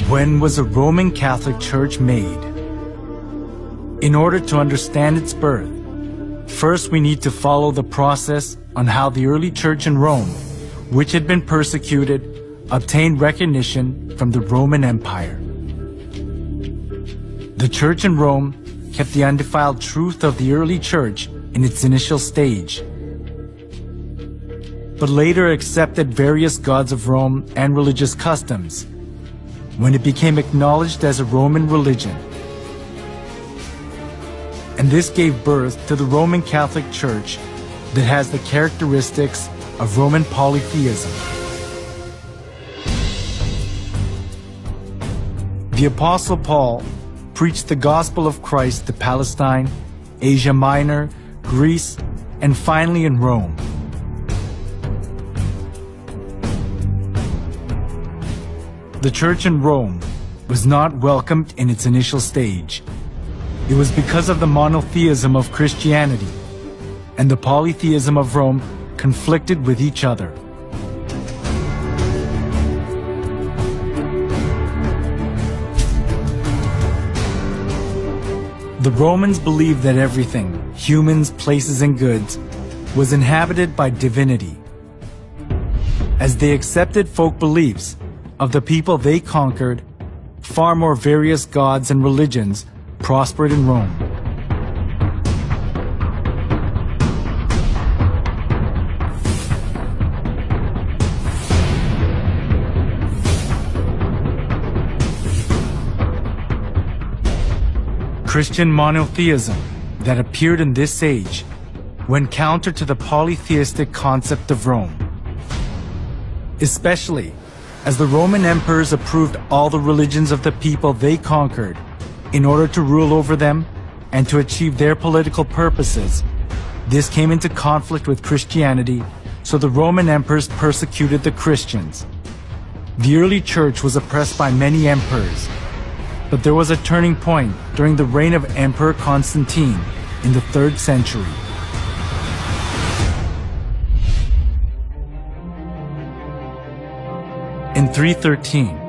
When was a Roman Catholic Church made? In order to understand its birth, first we need to follow the process on how the early church in Rome, which had been persecuted, obtained recognition from the Roman Empire. The church in Rome kept the undefiled truth of the early church in its initial stage, but later accepted various gods of Rome and religious customs when it became acknowledged as a Roman religion. And this gave birth to the Roman Catholic Church that has the characteristics of Roman polytheism. The Apostle Paul preached the gospel of Christ to Palestine, Asia Minor, Greece, and finally in Rome. The church in Rome was not welcomed in its initial stage. It was because of the monotheism of Christianity, and the polytheism of Rome conflicted with each other. The Romans believed that everything, humans, places, and goods, was inhabited by divinity. As they accepted folk beliefs of the people they conquered, far more various gods and religions prospered in Rome. Christian monotheism that appeared in this age went counter to the polytheistic concept of Rome, especially as the Roman emperors approved all the religions of the people they conquered in order to rule over them and to achieve their political purposes. This came into conflict with Christianity, so the Roman emperors persecuted the Christians. The early church was oppressed by many emperors, but there was a turning point during the reign of Emperor Constantine in the 3rd century. In 313,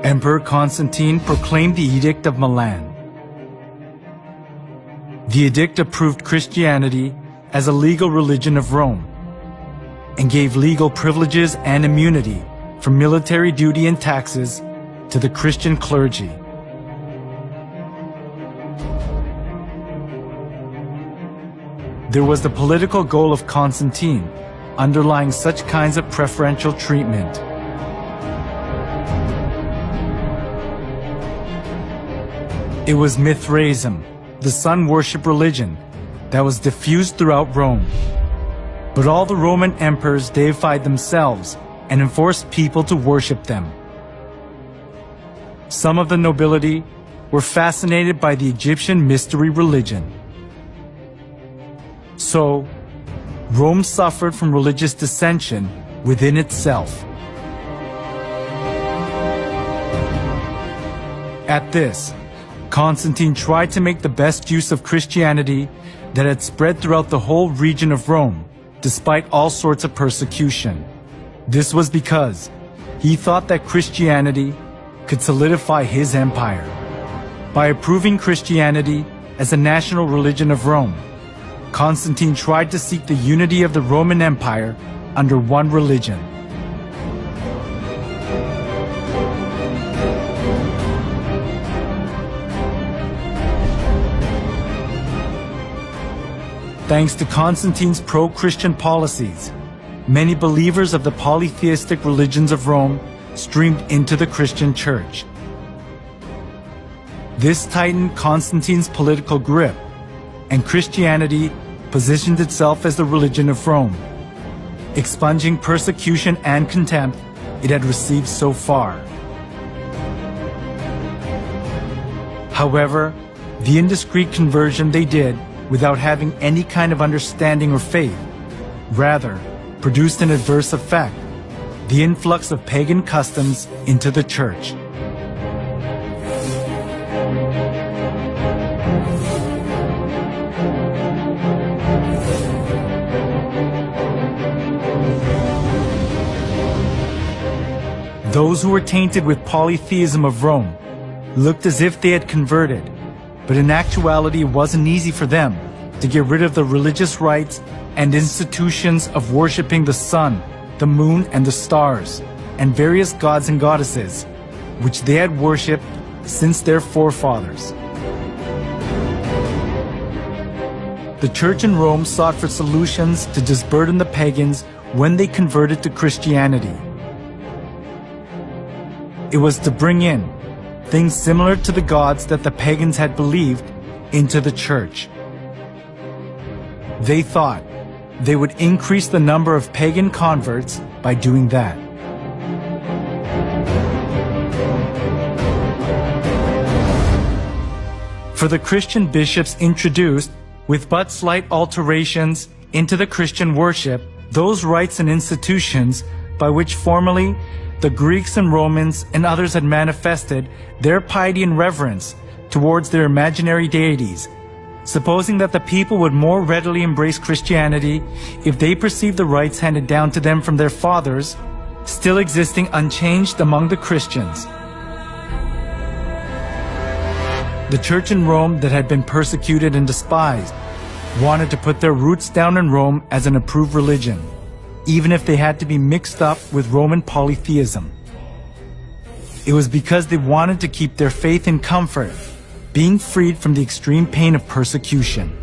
Emperor Constantine proclaimed the Edict of Milan. The edict approved Christianity as a legal religion of Rome and gave legal privileges and immunity from military duty and taxes to the Christian clergy. There was the political goal of Constantine underlying such kinds of preferential treatment. It was Mithraism, the sun worship religion, that was diffused throughout Rome. But all the Roman emperors deified themselves and enforced people to worship them. Some of the nobility were fascinated by the Egyptian mystery religion. So, Rome suffered from religious dissension within itself. At this, Constantine tried to make the best use of Christianity that had spread throughout the whole region of Rome, despite all sorts of persecution. This was because he thought that Christianity could solidify his empire. By approving Christianity as a national religion of Rome, Constantine tried to seek the unity of the Roman Empire under one religion. Thanks to Constantine's pro-Christian policies, many believers of the polytheistic religions of Rome streamed into the Christian church. This tightened Constantine's political grip, and Christianity positioned itself as the religion of Rome, expunging persecution and contempt it had received so far. However, the indiscreet conversion they did without having any kind of understanding or faith, rather produced an adverse effect, the influx of pagan customs into the church. Those who were tainted with polytheism of Rome looked as if they had converted, but in actuality it wasn't easy for them to get rid of the religious rites and institutions of worshipping the sun, the moon, and the stars, and various gods and goddesses, which they had worshipped since their forefathers. The church in Rome sought for solutions to disburden the pagans when they converted to Christianity. It was to bring in things similar to the gods that the pagans had believed into the church. They thought they would increase the number of pagan converts by doing that. For the Christian bishops introduced, with but slight alterations into the Christian worship, those rites and institutions by which formerly the Greeks and Romans and others had manifested their piety and reverence towards their imaginary deities, supposing that the people would more readily embrace Christianity if they perceived the rites handed down to them from their fathers still existing unchanged among the Christians. The church in Rome that had been persecuted and despised wanted to put their roots down in Rome as an approved religion, even if they had to be mixed up with Roman polytheism. It was because they wanted to keep their faith in comfort, being freed from the extreme pain of persecution.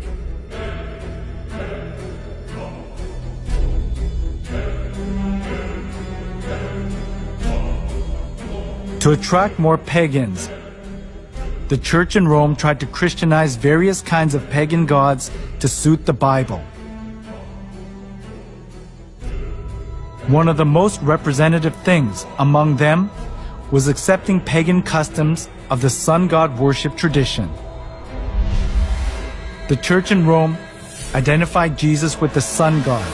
To attract more pagans, the church in Rome tried to Christianize various kinds of pagan gods to suit the Bible. One of the most representative things among them was accepting pagan customs of the sun god worship tradition. The church in Rome identified Jesus with the sun god.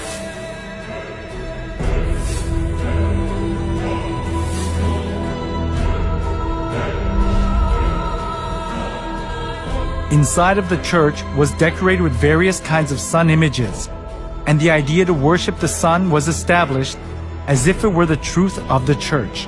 Inside of the church was decorated with various kinds of sun images, and the idea to worship the sun was established as if it were the truth of the church.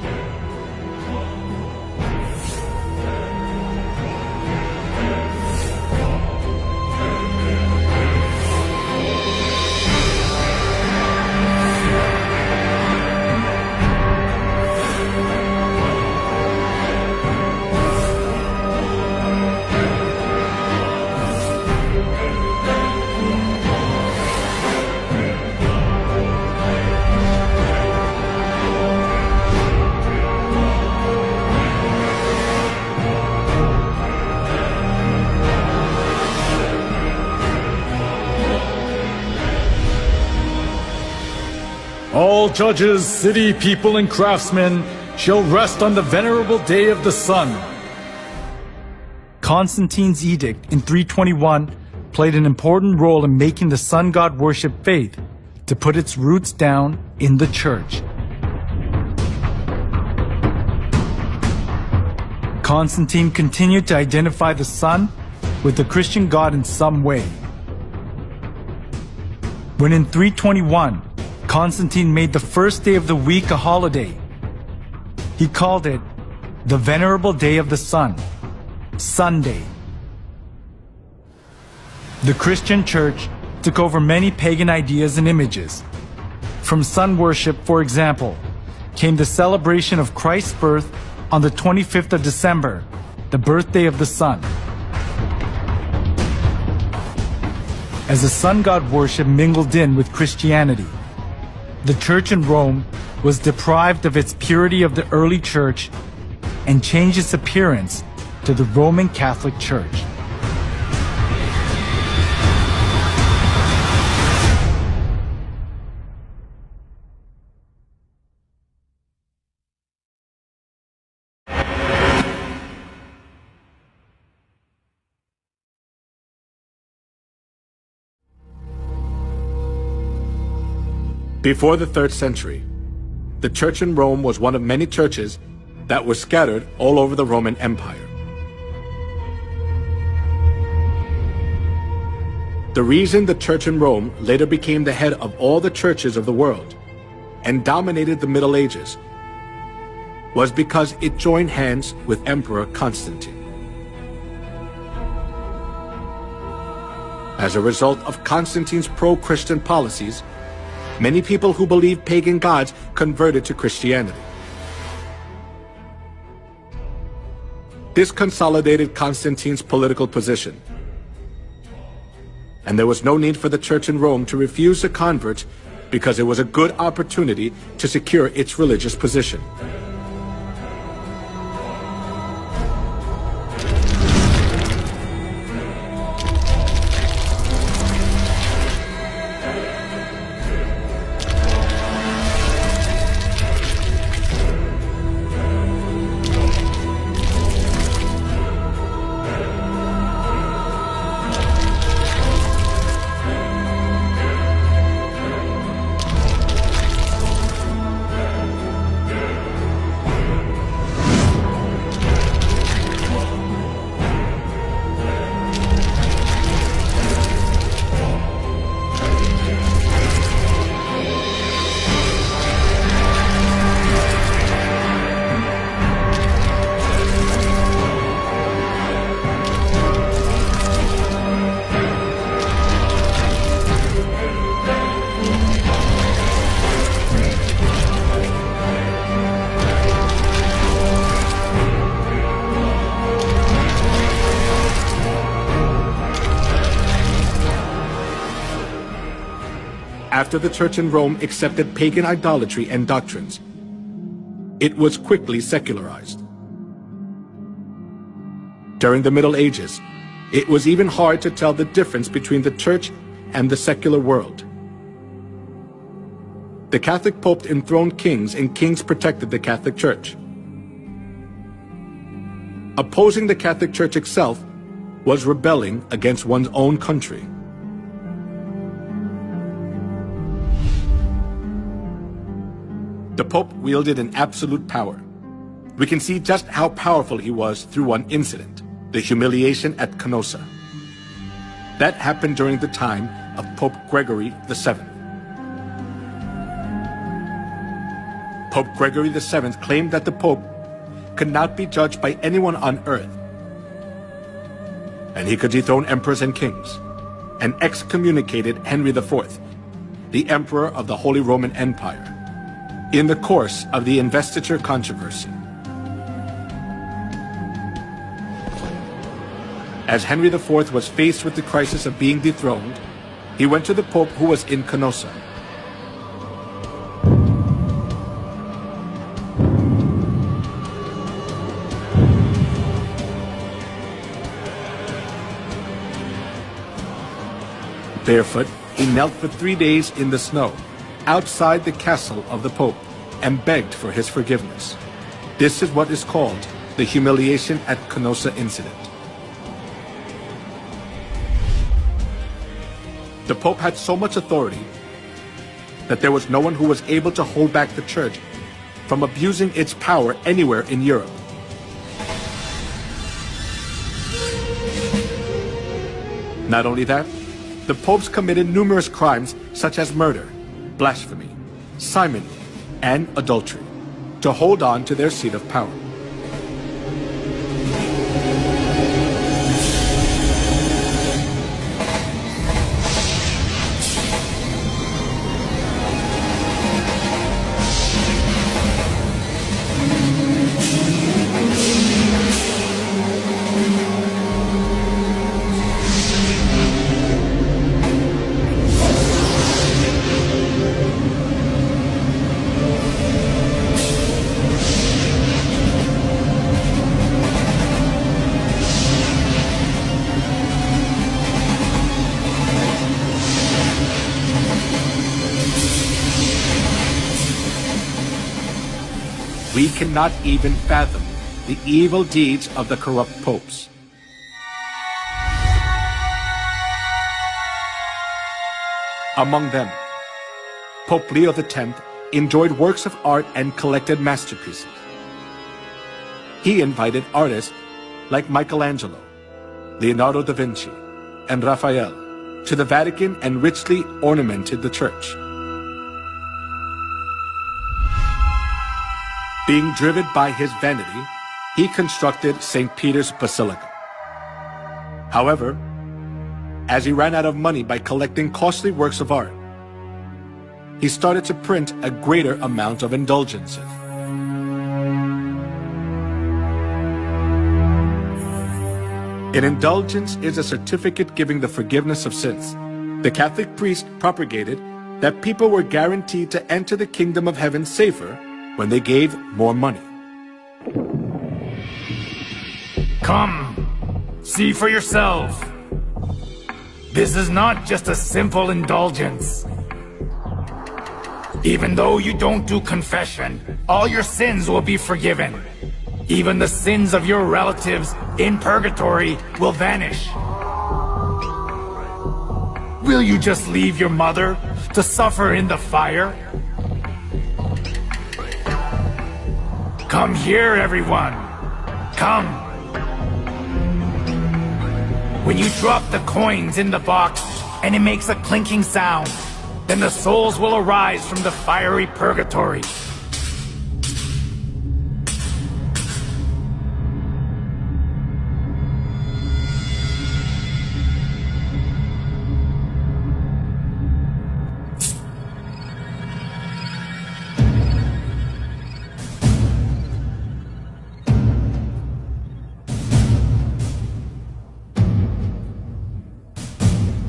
All judges, city people, and craftsmen shall rest on the venerable day of the sun. Constantine's edict in 321 played an important role in making the sun god worship faith to put its roots down in the church. Constantine continued to identify the sun with the Christian god in some way. When in 321, Constantine made the first day of the week a holiday, he called it the Venerable Day of the Sun, Sunday. The Christian church took over many pagan ideas and images. From sun worship, for example, came the celebration of Christ's birth on the 25th of December, the birthday of the sun. As the sun god worship mingled in with Christianity, the church in Rome was deprived of its purity of the early church and changed its appearance to the Roman Catholic Church. Before the 3rd century, the church in Rome was one of many churches that were scattered all over the Roman Empire. The reason the church in Rome later became the head of all the churches of the world and dominated the Middle Ages was because it joined hands with Emperor Constantine. As a result of Constantine's pro-Christian policies, many people who believed pagan gods converted to Christianity. This consolidated Constantine's political position, and there was no need for the church in Rome to refuse the converts because it was a good opportunity to secure its religious position. After the church in Rome accepted pagan idolatry and doctrines, it was quickly secularized. During the Middle Ages, it was even hard to tell the difference between the church and the secular world. The Catholic Pope enthroned kings, and kings protected the Catholic Church. Opposing the Catholic Church itself was rebelling against one's own country. The Pope wielded an absolute power. We can see just how powerful he was through one incident, the humiliation at Canossa. That happened during the time of Pope Gregory VII. Pope Gregory VII claimed that the Pope could not be judged by anyone on earth, and he could dethrone emperors and kings, and excommunicated Henry IV, the Emperor of the Holy Roman Empire, in the course of the investiture controversy. As Henry IV was faced with the crisis of being dethroned, he went to the Pope who was in Canossa. Barefoot, he knelt for 3 days in the snow, outside the castle of the Pope, and begged for his forgiveness. This is what is called the humiliation at Canossa incident. The Pope had so much authority that there was no one who was able to hold back the Church from abusing its power anywhere in Europe. Not only that, the popes committed numerous crimes such as murder, blasphemy, simony, and adultery to hold on to their seat of power. We cannot even fathom the evil deeds of the corrupt popes. Among them, Pope Leo X enjoyed works of art and collected masterpieces. He invited artists like Michelangelo, Leonardo da Vinci, and Raphael to the Vatican and richly ornamented the church. Being driven by his vanity, he constructed St. Peter's Basilica. However, as he ran out of money by collecting costly works of art, he started to print a greater amount of indulgences. An indulgence is a certificate giving the forgiveness of sins. The Catholic priest propagated that people were guaranteed to enter the kingdom of heaven safer when they gave more money. Come, see for yourself. This is not just a simple indulgence. Even though you don't do confession, all your sins will be forgiven. Even the sins of your relatives in purgatory will vanish. Will you just leave your mother to suffer in the fire? Come here, everyone. Come. When you drop the coins in the box and it makes a clinking sound, then the souls will arise from the fiery purgatory.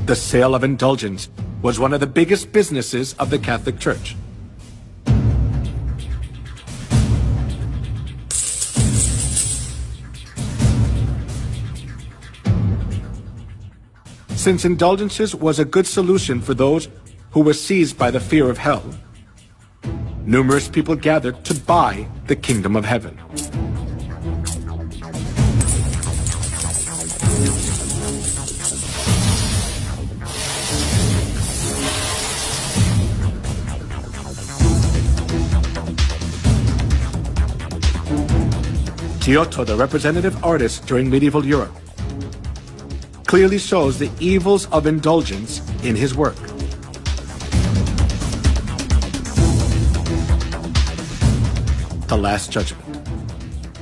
The sale of indulgence was one of the biggest businesses of the Catholic Church. Since indulgences was a good solution for those who were seized by the fear of hell, numerous people gathered to buy the kingdom of heaven. Giotto, the representative artist during medieval Europe, clearly shows the evils of indulgence in his work. The Last Judgment.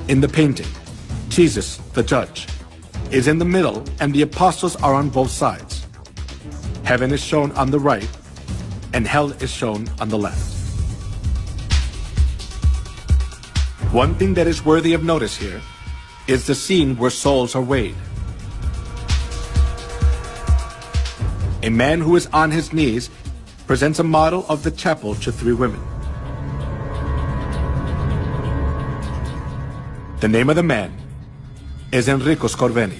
In the painting, Jesus, the judge, is in the middle and the apostles are on both sides. Heaven is shown on the right and hell is shown on the left. One thing that is worthy of notice here is the scene where souls are weighed. A man who is on his knees presents a model of the chapel to three women. The name of the man is Enrico Scorveni.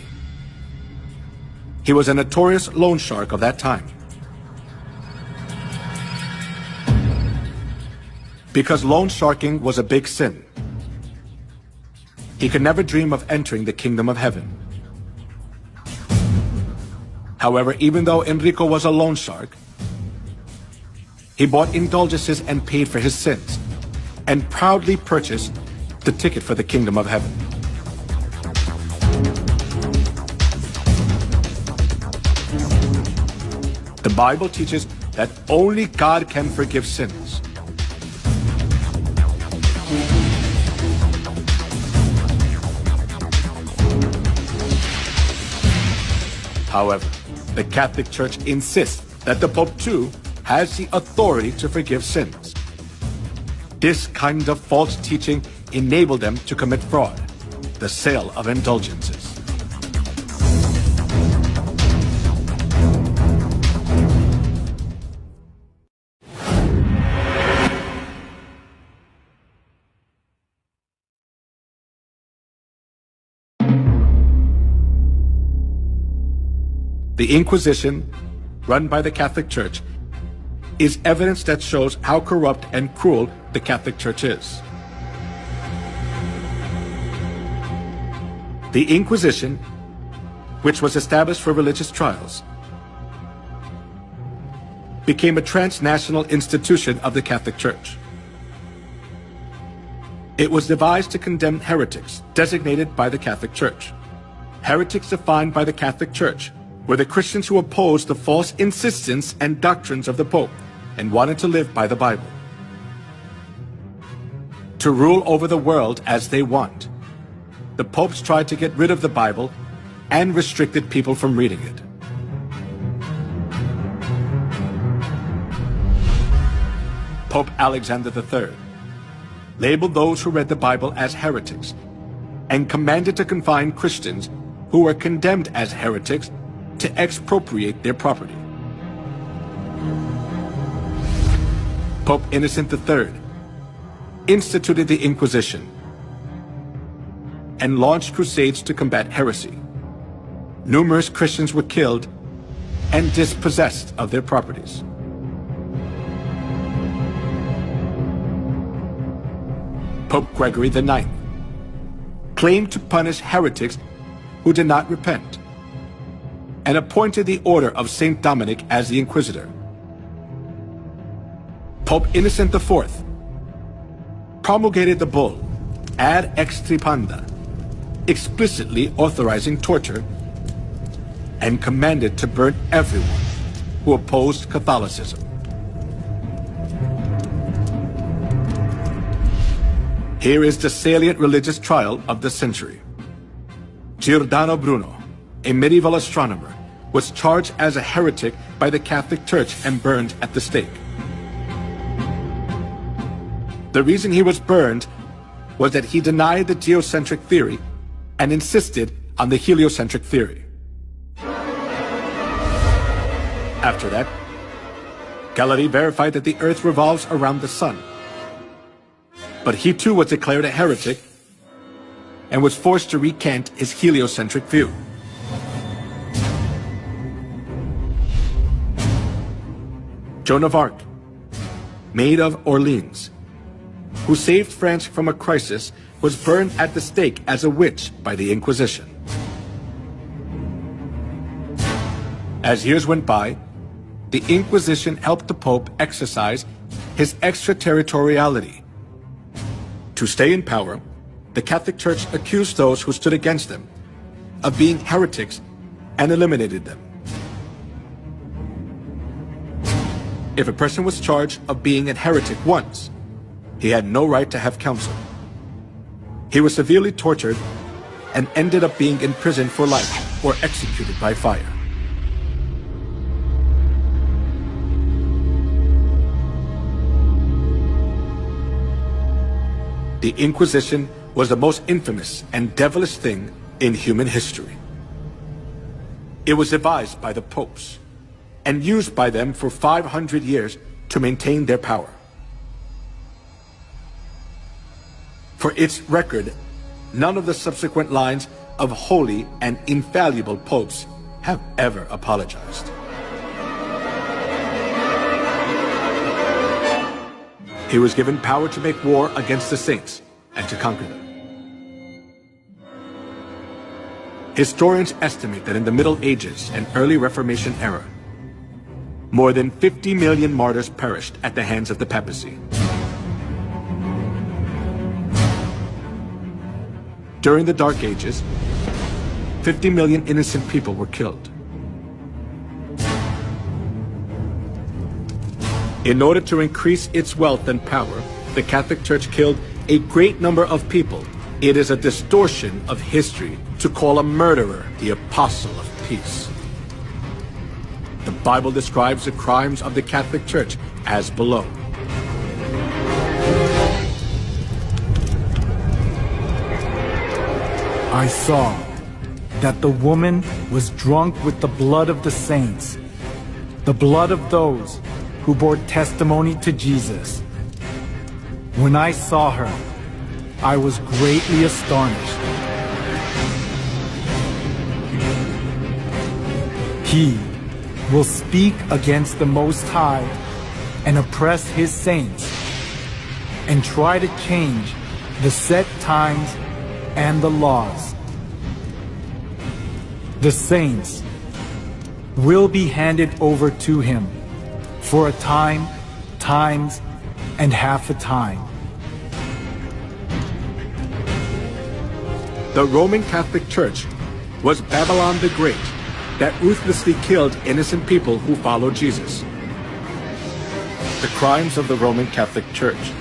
He was a notorious loan shark of that time. Because loan sharking was a big sin, he could never dream of entering the kingdom of heaven. However, even though Enrico was a loan shark, he bought indulgences and paid for his sins, and proudly purchased the ticket for the kingdom of heaven. The Bible teaches that only God can forgive sins. However, the Catholic Church insists that the Pope too has the authority to forgive sins. This kind of false teaching enabled them to commit fraud, the sale of indulgences. The Inquisition, run by the Catholic Church, is evidence that shows how corrupt and cruel the Catholic Church is. The Inquisition, which was established for religious trials, became a transnational institution of the Catholic Church. It was devised to condemn heretics designated by the Catholic Church. Heretics defined by the Catholic Church were the Christians who opposed the false insistence and doctrines of the Pope and wanted to live by the Bible. to rule over the world as they want. The popes tried to get rid of the Bible and restricted people from reading it. Pope Alexander III labeled those who read the Bible as heretics and commanded to confine Christians who were condemned as heretics to expropriate their property. Pope Innocent III instituted the Inquisition and launched crusades to combat heresy. Numerous Christians were killed and dispossessed of their properties. Pope Gregory IX claimed to punish heretics who did not repent and appointed the Order of St. Dominic as the Inquisitor. Pope Innocent IV promulgated the bull Ad Extirpanda, explicitly authorizing torture, and commanded to burn everyone who opposed Catholicism. Here is the salient religious trial of the century. Giordano Bruno, a medieval astronomer, was charged as a heretic by the Catholic Church and burned at the stake. The reason he was burned was that he denied the geocentric theory and insisted on the heliocentric theory. After that, Galilei verified that the Earth revolves around the Sun. But he too was declared a heretic and was forced to recant his heliocentric view. Joan of Arc, Maid of Orleans, who saved France from a crisis, was burned at the stake as a witch by the Inquisition. As years went by, the Inquisition helped the Pope exercise his extraterritoriality. To stay in power, the Catholic Church accused those who stood against them of being heretics and eliminated them. If a person was charged of being a heretic once, he had no right to have counsel. He was severely tortured and ended up being imprisoned for life or executed by fire. The Inquisition was the most infamous and devilish thing in human history. It was devised by the popes and used by them for 500 years to maintain their power. For its record, none of the subsequent lines of holy and infallible popes have ever apologized. He was given power to make war against the saints and to conquer them. Historians estimate that in the Middle Ages and early Reformation era, more than 50 million martyrs perished at the hands of the papacy. During the Dark Ages, 50 million innocent people were killed. In order to increase its wealth and power, the Catholic Church killed a great number of people. It is a distortion of history to call a murderer the apostle of peace. The Bible describes the crimes of the Catholic Church as below. I saw that the woman was drunk with the blood of the saints, the blood of those who bore testimony to Jesus. When I saw her, I was greatly astonished. He will speak against the Most High and oppress his saints and try to change the set times and the laws. The saints will be handed over to him for a time, times, and half a time. The Roman Catholic Church was Babylon the Great that ruthlessly killed innocent people who followed Jesus. The crimes of the Roman Catholic Church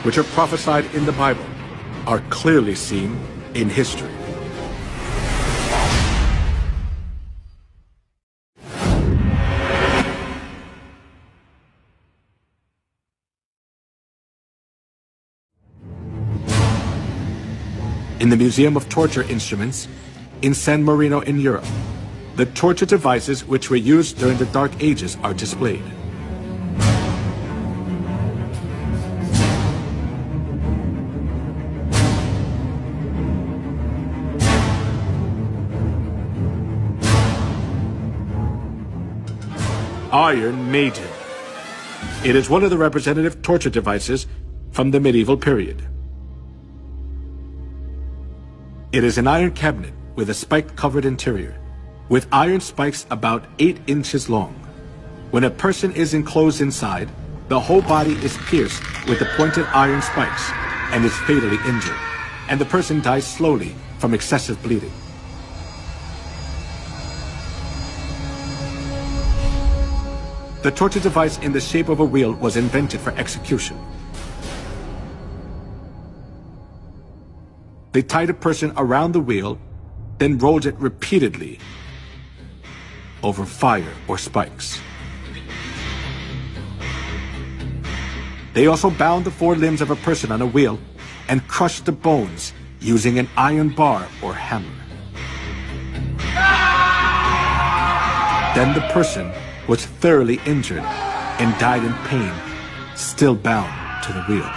which are prophesied in the Bible, are clearly seen in history. In the Museum of Torture Instruments in San Marino in Europe, the torture devices which were used during the Dark Ages are displayed. Iron Maiden. It is one of the representative torture devices from the medieval period. It is an iron cabinet with a spike-covered interior, with iron spikes about 8 inches long. When a person is enclosed inside, the whole body is pierced with the pointed iron spikes and is fatally injured, and the person dies slowly from excessive bleeding. The torture device in the shape of a wheel was invented for execution. They tied a person around the wheel, then rolled it repeatedly over fire or spikes. They also bound the 4 limbs of a person on a wheel and crushed the bones using an iron bar or hammer. Then the person was thoroughly injured and died in pain, still bound to the wheel.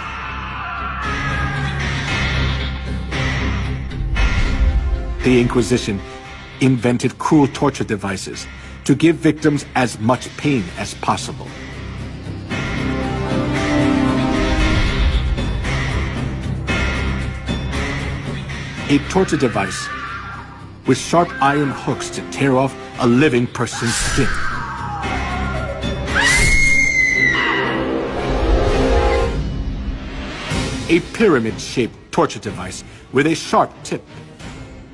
The Inquisition invented cruel torture devices to give victims as much pain as possible. A torture device with sharp iron hooks to tear off a living person's skin. A pyramid-shaped torture device with a sharp tip.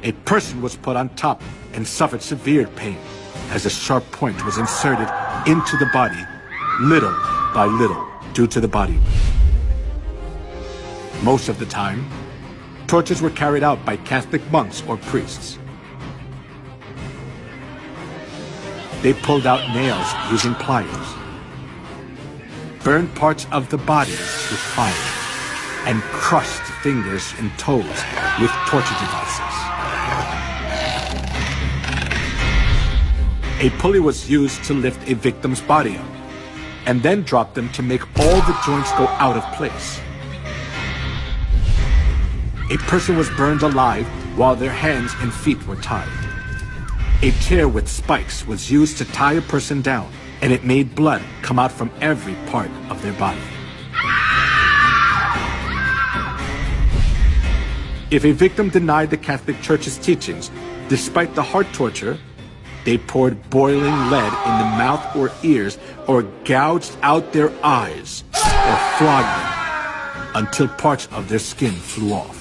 A person was put on top and suffered severe pain as a sharp point was inserted into the body little by little due to the body weight. Most of the time, tortures were carried out by Catholic monks or priests. They pulled out nails using pliers, burned parts of the body with fire, and crushed fingers and toes with torture devices. A pulley was used to lift a victim's body up, and then drop them to make all the joints go out of place. A person was burned alive while their hands and feet were tied. A chair with spikes was used to tie a person down, and it made blood come out from every part of their body. If a victim denied the Catholic Church's teachings, despite the hard torture, they poured boiling lead in the mouth or ears, or gouged out their eyes, or flogged them until parts of their skin flew off.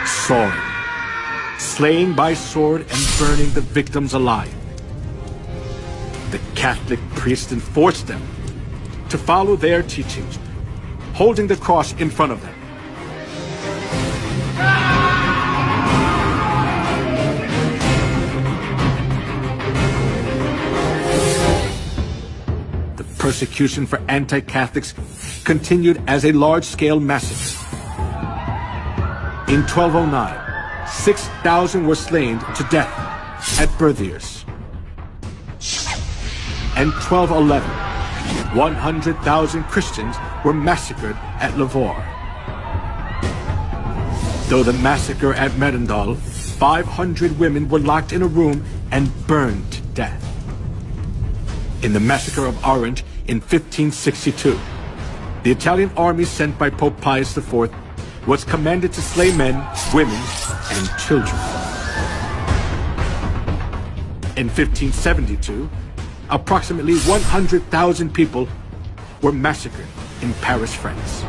Sawing, slaying by sword and burning the victims alive. The Catholic priests enforced them to follow their teachings, holding the cross in front of them. The persecution for anti-Catholics continued as a large-scale massacre. In 1209, 6,000 were slain to death at Berthiers. And 1211, 100,000 Christians were massacred at Lavaur. Though the massacre at Merindol, 500 women were locked in a room and burned to death. In the massacre of Orange in 1562, the Italian army sent by Pope Pius IV was commanded to slay men, women, and children. In 1572, approximately 100,000 people were massacred in Paris, France.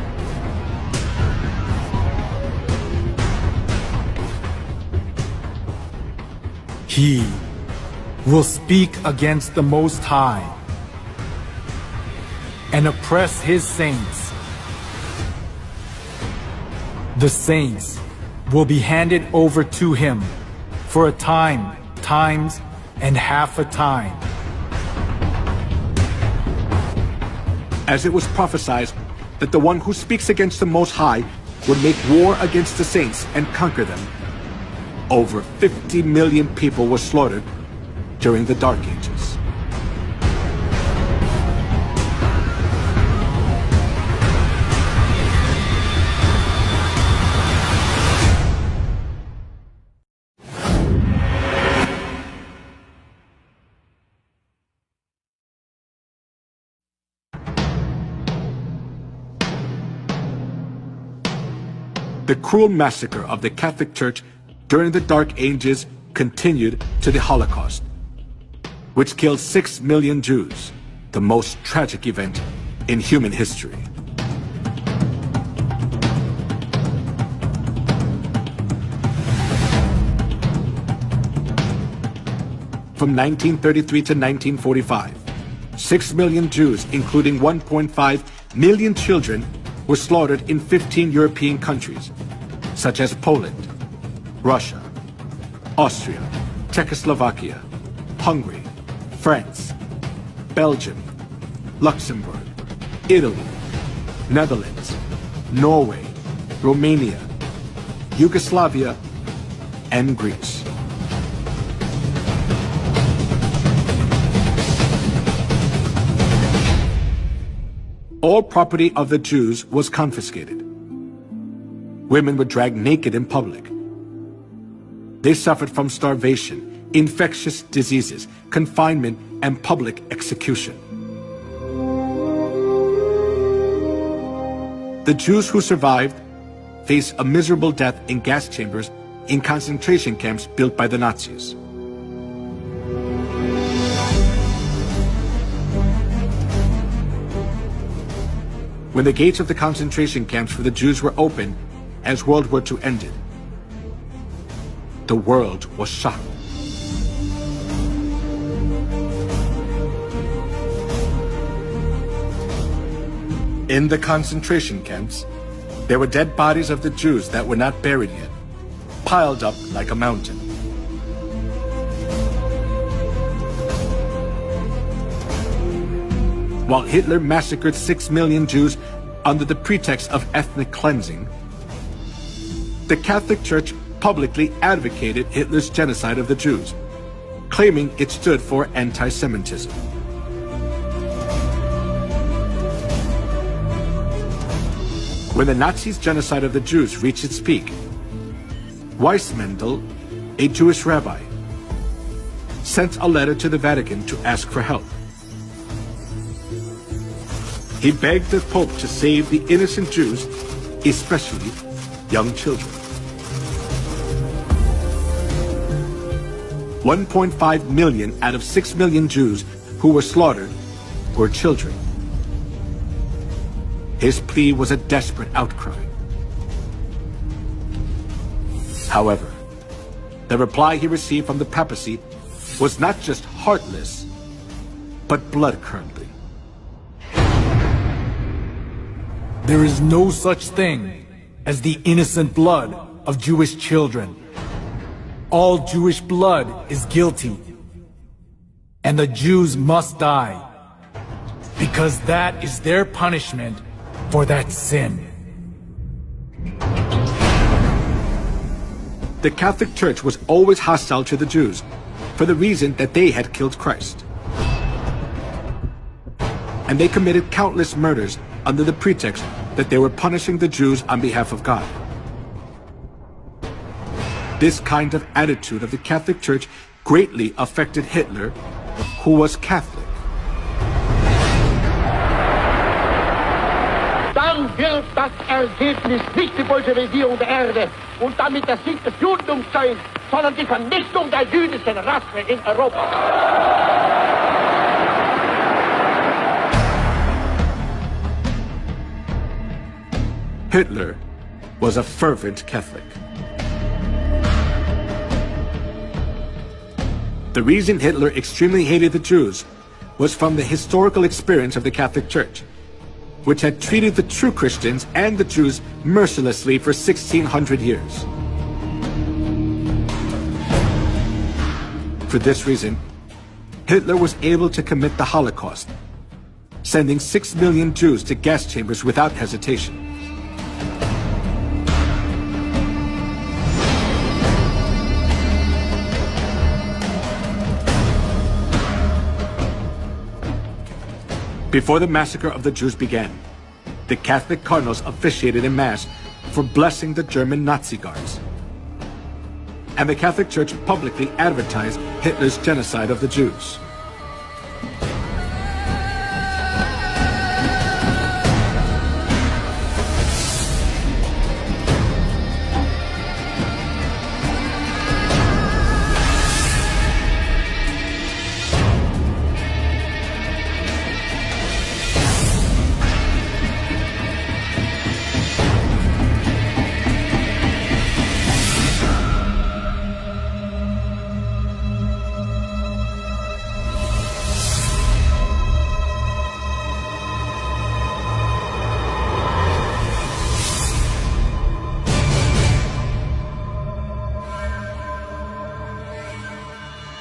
He will speak against the Most High and oppress his saints. The saints will be handed over to him for a time, times, and half a time. As it was prophesied that the one who speaks against the Most High would make war against the saints and conquer them, over 50 million people were slaughtered during the Dark Ages. The cruel massacre of the Catholic Church during the Dark Ages continued to the Holocaust, which killed 6 million Jews, the most tragic event in human history. From 1933 to 1945, 6 million Jews, including 1.5 million children, were slaughtered in 15 European countries, such as Poland, Russia, Austria, Czechoslovakia, Hungary, France, Belgium, Luxembourg, Italy, Netherlands, Norway, Romania, Yugoslavia, and Greece. All property of the Jews was confiscated. Women were dragged naked in public. They suffered from starvation, infectious diseases, confinement, and public execution. The Jews who survived faced a miserable death in gas chambers in concentration camps built by the Nazis. When the gates of the concentration camps for the Jews were opened as World War II ended, the world was shocked. In the concentration camps, there were dead bodies of the Jews that were not buried yet, piled up like a mountain. While Hitler massacred 6 million Jews under the pretext of ethnic cleansing, the Catholic Church publicly advocated Hitler's genocide of the Jews, claiming it stood for anti-Semitism. When the Nazis' genocide of the Jews reached its peak, Weissmandl, a Jewish rabbi, sent a letter to the Vatican to ask for help. He begged the Pope to save the innocent Jews, especially young children. 1.5 million out of 6 million Jews who were slaughtered were children. His plea was a desperate outcry. However, the reply he received from the papacy was not just heartless, but blood-curdling. There is no such thing as the innocent blood of Jewish children. All Jewish blood is guilty, and the Jews must die, because that is their punishment for that sin. The Catholic Church was always hostile to the Jews for the reason that they had killed Christ. And they committed countless murders under the pretext that they were punishing the Jews on behalf of God. This kind of attitude of the Catholic Church greatly affected Hitler, who was Catholic. Dann wird das Ergebnis nicht die Bolschewisierung der Erde und damit der Sieg des Judentums sein, sondern die Vernichtung der jüdischen Rasse in Europa. Hitler was a fervent Catholic. The reason Hitler extremely hated the Jews was from the historical experience of the Catholic Church, which had treated the true Christians and the Jews mercilessly for 1600 years. For this reason, Hitler was able to commit the Holocaust, sending 6 million Jews to gas chambers without hesitation. Before the massacre of the Jews began, the Catholic cardinals officiated in Mass for blessing the German Nazi guards. And the Catholic Church publicly advertised Hitler's genocide of the Jews.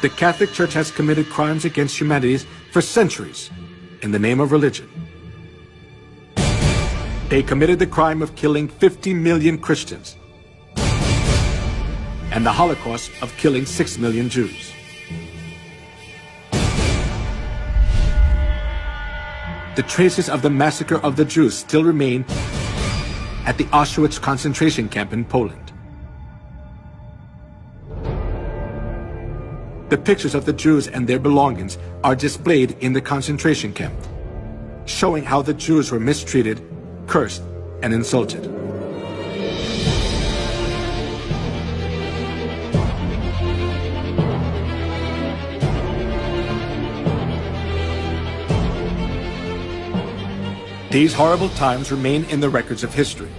The Catholic Church has committed crimes against humanity for centuries in the name of religion. They committed the crime of killing 50 million Christians and the Holocaust of killing 6 million Jews. The traces of the massacre of the Jews still remain at the Auschwitz concentration camp in Poland. The pictures of the Jews and their belongings are displayed in the concentration camp, showing how the Jews were mistreated, cursed, and insulted. These horrible times remain in the records of history.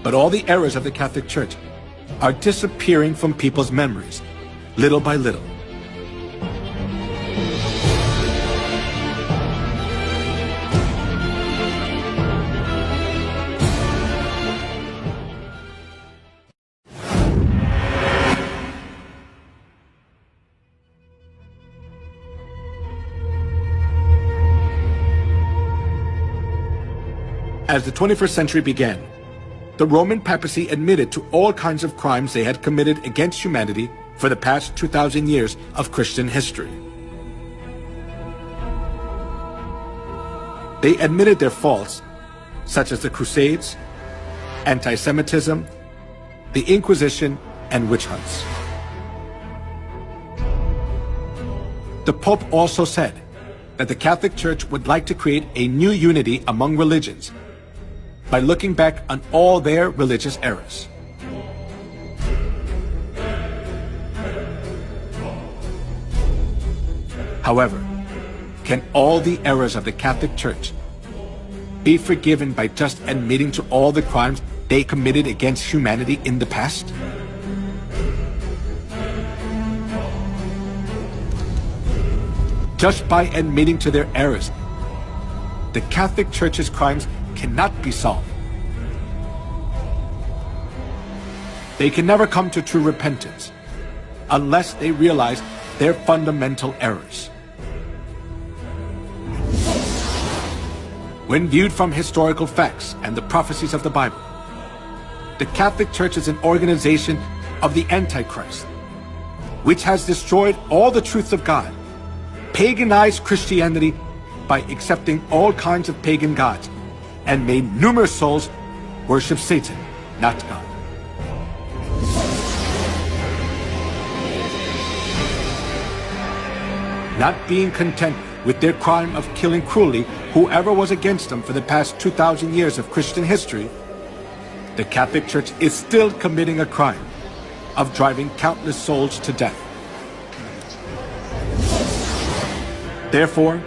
But all the errors of the Catholic Church are disappearing from people's memories, little by little. As the 21st century began, the Roman papacy admitted to all kinds of crimes they had committed against humanity for the past 2,000 years of Christian history. They admitted their faults, such as the Crusades, anti-Semitism, the Inquisition, and witch hunts. The Pope also said that the Catholic Church would like to create a new unity among religions by looking back on all their religious errors. However, can all the errors of the Catholic Church be forgiven by just admitting to all the crimes they committed against humanity in the past? Just by admitting to their errors, the Catholic Church's crimes cannot be solved. They can never come to true repentance unless they realize their fundamental errors. When viewed from historical facts and the prophecies of the Bible, the Catholic Church is an organization of the Antichrist, which has destroyed all the truths of God, paganized Christianity by accepting all kinds of pagan gods, and made numerous souls worship Satan, not God. Not being content with their crime of killing cruelly whoever was against them for the past 2,000 years of Christian history, the Catholic Church is still committing a crime of driving countless souls to death. Therefore,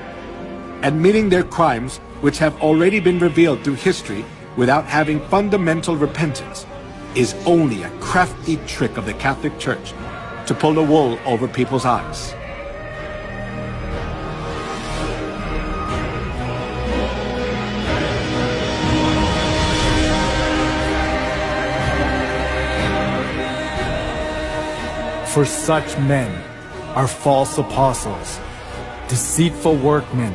admitting their crimes, which have already been revealed through history without having fundamental repentance, is only a crafty trick of the Catholic Church to pull the wool over people's eyes. For such men are false apostles, deceitful workmen,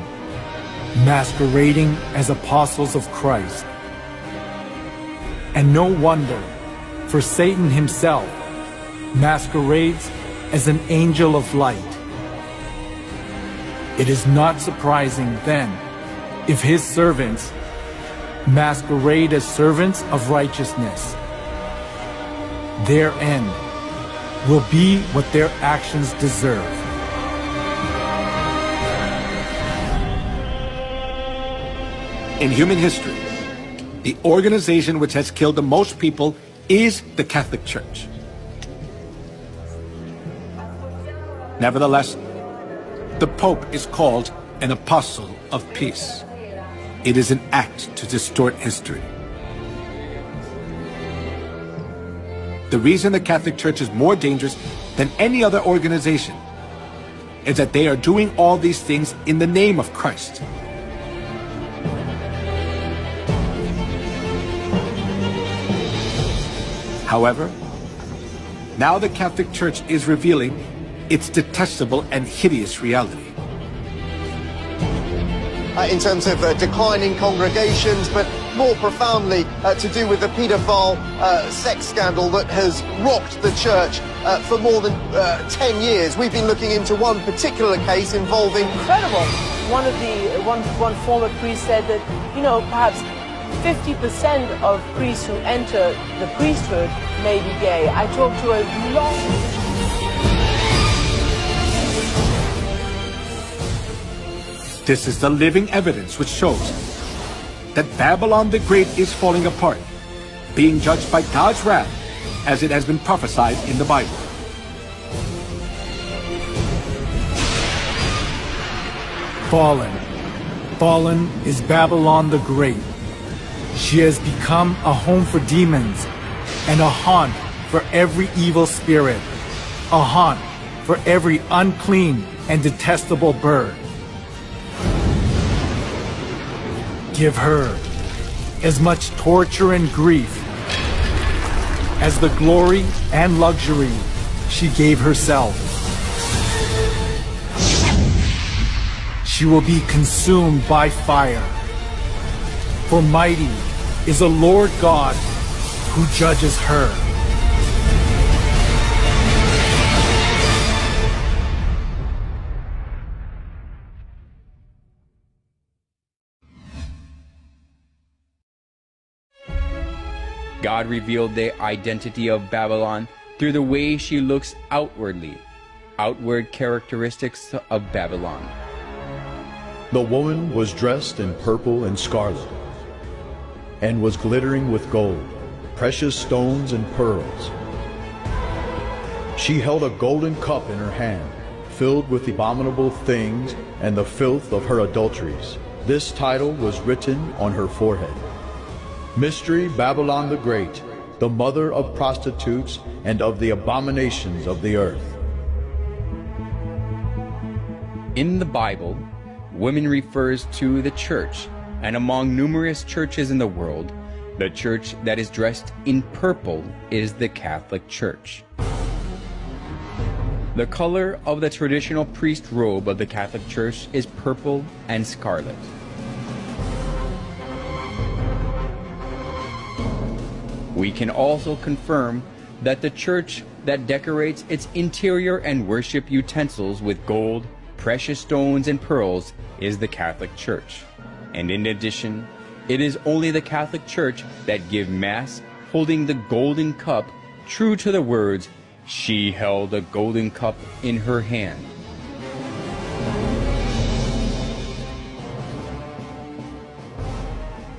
masquerading as apostles of Christ. And no wonder, for Satan himself masquerades as an angel of light. It is not surprising, then, if his servants masquerade as servants of righteousness. Their end will be what their actions deserve. In human history, the organization which has killed the most people is the Catholic Church. Nevertheless, the Pope is called an apostle of peace. It is an act to distort history. The reason the Catholic Church is more dangerous than any other organization is that they are doing all these things in the name of Christ. However, now the Catholic Church is revealing its detestable and hideous reality. In terms of declining congregations, but more profoundly to do with the paedophile sex scandal that has rocked the church for more than 10 years. We've been looking into one particular case involving... Incredible. One former priest said that, perhaps 50% of priests who enter the priesthood may be gay. I talked to a long... This is the living evidence which shows that Babylon the Great is falling apart, being judged by God's wrath as it has been prophesied in the Bible. Fallen is Babylon the Great. She has become a home for demons and a haunt for every evil spirit, a haunt for every unclean and detestable bird. Give her as much torture and grief as the glory and luxury she gave herself. She will be consumed by fire. For mighty is the Lord God who judges her. God revealed the identity of Babylon through the way she looks outwardly, outward characteristics of Babylon. The woman was dressed in purple and scarlet, and was glittering with gold, precious stones and pearls. She held a golden cup in her hand, filled with abominable things and the filth of her adulteries. This title was written on her forehead: Mystery Babylon the Great, the mother of prostitutes and of the abominations of the earth. In the Bible, women refers to the church, and among numerous churches in the world, the church that is dressed in purple is the Catholic Church. The color of the traditional priest robe of the Catholic Church is purple and scarlet. We can also confirm that the church that decorates its interior and worship utensils with gold, precious stones, and pearls is the Catholic Church. And in addition, it is only the Catholic Church that give Mass holding the golden cup, true to the words, "She held a golden cup in her hand."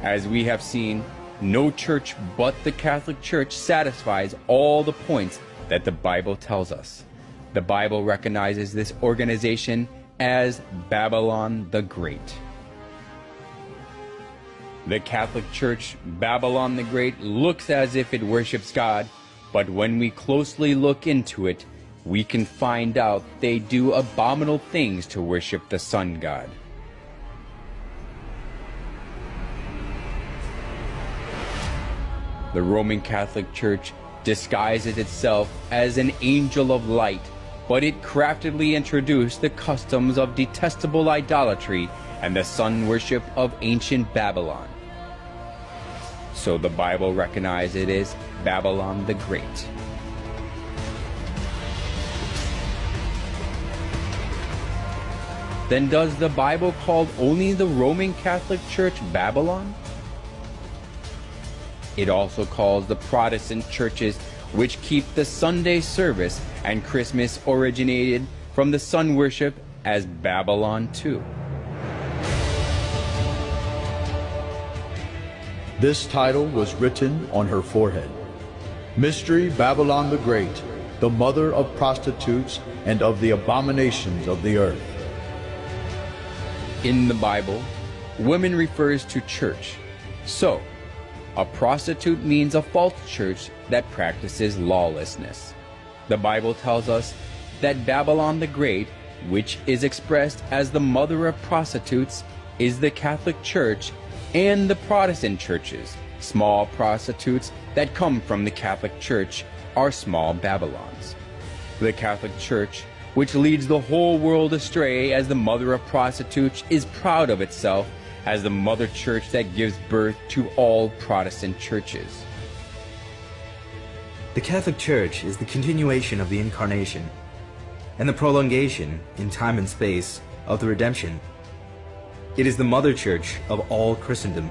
As we have seen, no church but the Catholic Church satisfies all the points that the Bible tells us. The Bible recognizes this organization as Babylon the Great. The Catholic Church, Babylon the Great, looks as if it worships God, but when we closely look into it, we can find out they do abominable things to worship the sun god. The Roman Catholic Church disguises itself as an angel of light, but it craftily introduced the customs of detestable idolatry and the sun worship of ancient Babylon. So the Bible recognizes it as Babylon the Great. Then does the Bible call only the Roman Catholic Church Babylon? It also calls the Protestant churches which keep the Sunday service and Christmas originated from the sun worship as Babylon too. This title was written on her forehead. Mystery Babylon the Great, the mother of prostitutes and of the abominations of the earth. In the Bible, women refers to church. So, a prostitute means a false church that practices lawlessness. The Bible tells us that Babylon the Great, which is expressed as the mother of prostitutes, is the Catholic Church and the Protestant churches. Small prostitutes that come from the Catholic Church are small Babylons. The Catholic Church, which leads the whole world astray as the mother of prostitutes, is proud of itself as the mother church that gives birth to all Protestant churches. The Catholic Church is the continuation of the Incarnation and the prolongation in time and space of the Redemption. It is the mother church of all Christendom.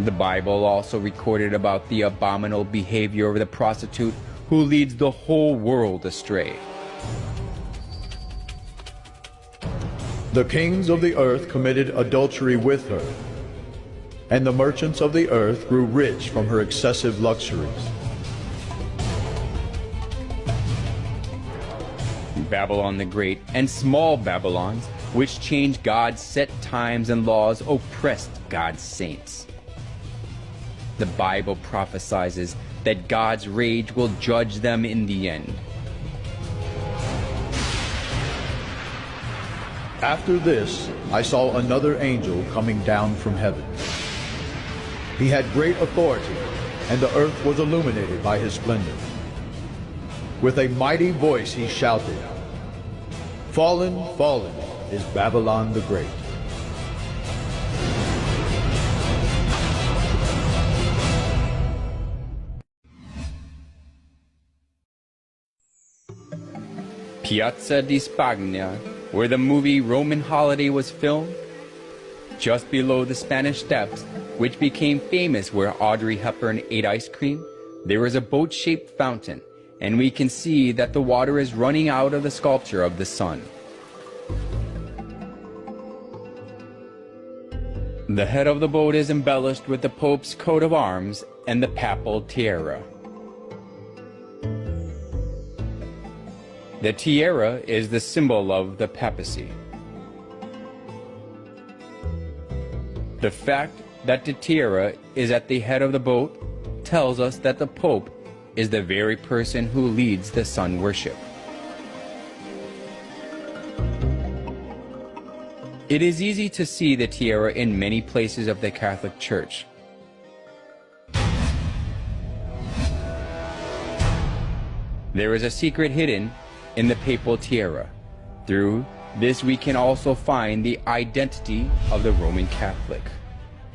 The Bible also recorded about the abominable behavior of the prostitute who leads the whole world astray. The kings of the earth committed adultery with her, and the merchants of the earth grew rich from her excessive luxuries. Babylon the Great and small Babylons, which changed God's set times and laws, oppressed God's saints. The Bible prophesies that God's rage will judge them in the end. After this, I saw another angel coming down from heaven. He had great authority, and the earth was illuminated by his splendor. With a mighty voice he shouted, "Fallen, fallen is Babylon the Great." Piazza di Spagna, where the movie Roman Holiday was filmed, just below the Spanish Steps, which became famous where Audrey Hepburn ate ice cream, there is a boat-shaped fountain, and we can see that the water is running out of the sculpture of the sun. The head of the boat is embellished with the Pope's coat of arms and the papal tiara. The tiara is the symbol of the papacy. The fact that the tiara is at the head of the boat tells us that the Pope is the very person who leads the sun worship. It is easy to see the tiara in many places of the Catholic Church. There is a secret hidden in the papal tiara. Through this we can also find the identity of the Roman Catholic.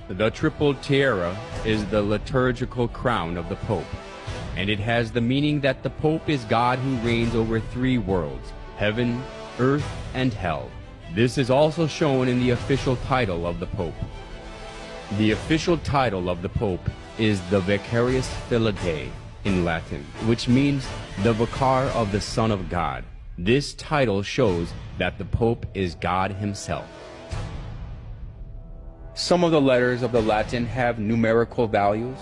The triple tiara is the liturgical crown of the Pope, and it has the meaning that the Pope is God who reigns over three worlds, heaven, earth, and hell. This is also shown in the official title of the Pope. The official title of the Pope is the Vicarius Filii Dei in Latin, which means the Vicar of the Son of God. This title shows that the Pope is God himself. Some of the letters of the Latin have numerical values,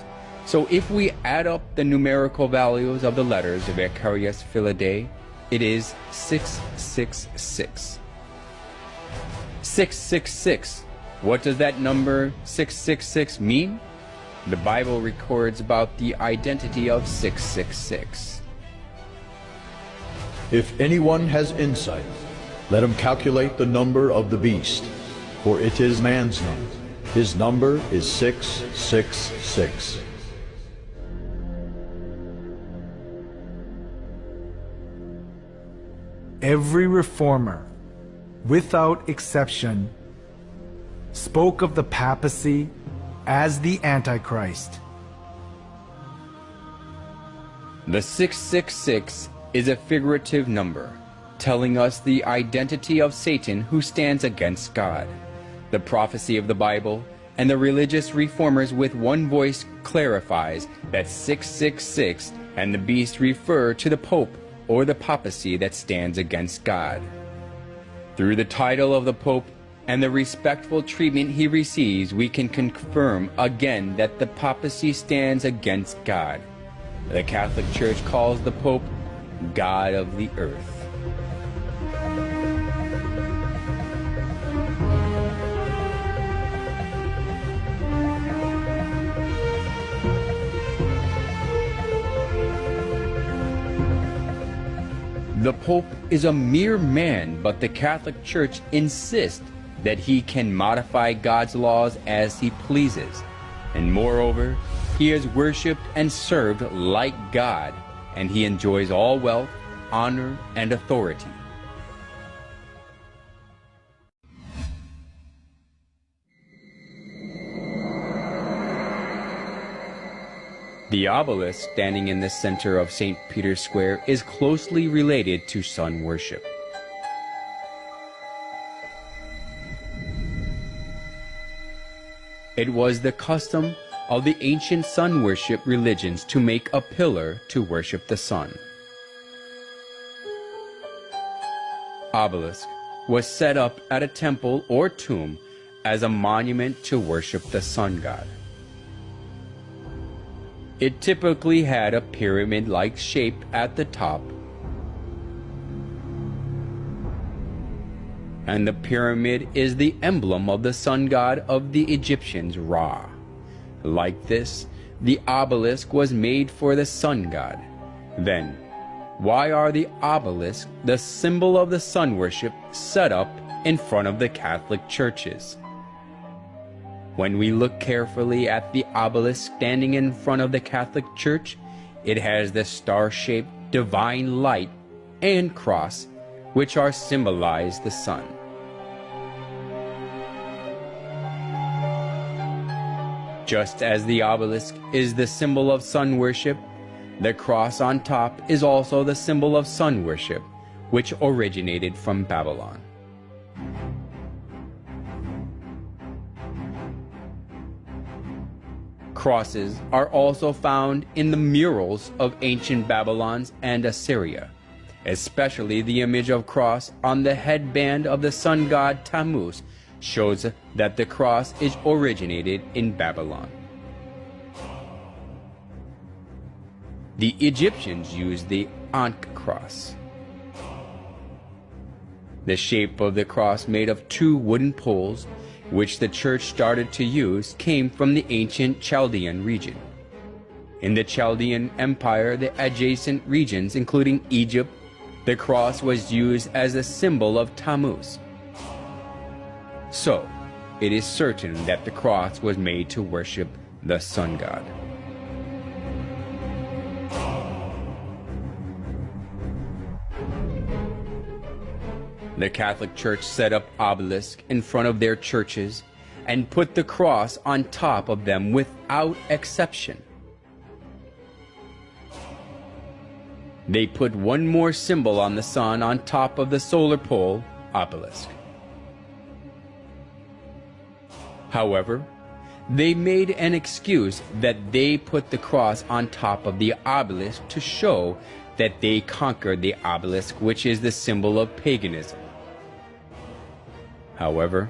so if we add up the numerical values of the letters of Vicarius Filii Dei, it is 666. 666. What does that number 666 mean? The Bible records about the identity of 666. If anyone has insight, let him calculate the number of the beast, for it is man's number. His number is 666. Every reformer, without exception, spoke of the papacy as the Antichrist. The 666 is a figurative number, telling us the identity of Satan who stands against God. The prophecy of the Bible and the religious reformers with one voice clarifies that 666 and the beast refer to the Pope or the papacy that stands against God. Through the title of the Pope and the respectful treatment he receives, we can confirm again that the papacy stands against God. The Catholic Church calls the Pope God of the earth. The Pope is a mere man, but the Catholic Church insists that he can modify God's laws as he pleases. And moreover, he is worshipped and served like God, and he enjoys all wealth, honor, and authority. The obelisk standing in the center of St. Peter's Square is closely related to sun worship. It was the custom of the ancient sun worship religions to make a pillar to worship the sun. Obelisk was set up at a temple or tomb as a monument to worship the sun god. It typically had a pyramid-like shape at the top, and the pyramid is the emblem of the sun god of the Egyptians, Ra. Like this, the obelisk was made for the sun god. Then, why are the obelisks, the symbol of the sun worship, set up in front of the Catholic churches? When we look carefully at the obelisk standing in front of the Catholic Church, it has the star-shaped divine light and cross, which are symbolize the sun. Just as the obelisk is the symbol of sun worship, the cross on top is also the symbol of sun worship, which originated from Babylon. Crosses are also found in the murals of ancient Babylon and Assyria, especially the image of cross on the headband of the sun god Tammuz shows that the cross is originated in Babylon. The Egyptians used the Ankh cross. The shape of the cross made of two wooden poles, which the church started to use, came from the ancient Chaldean region. In the Chaldean Empire, the adjacent regions, including Egypt, the cross was used as a symbol of Tammuz. So, it is certain that the cross was made to worship the sun god. The Catholic Church set up obelisks in front of their churches and put the cross on top of them without exception. They put one more symbol on the sun on top of the solar pole obelisk. However, they made an excuse that they put the cross on top of the obelisk to show that they conquered the obelisk, which is the symbol of paganism. However,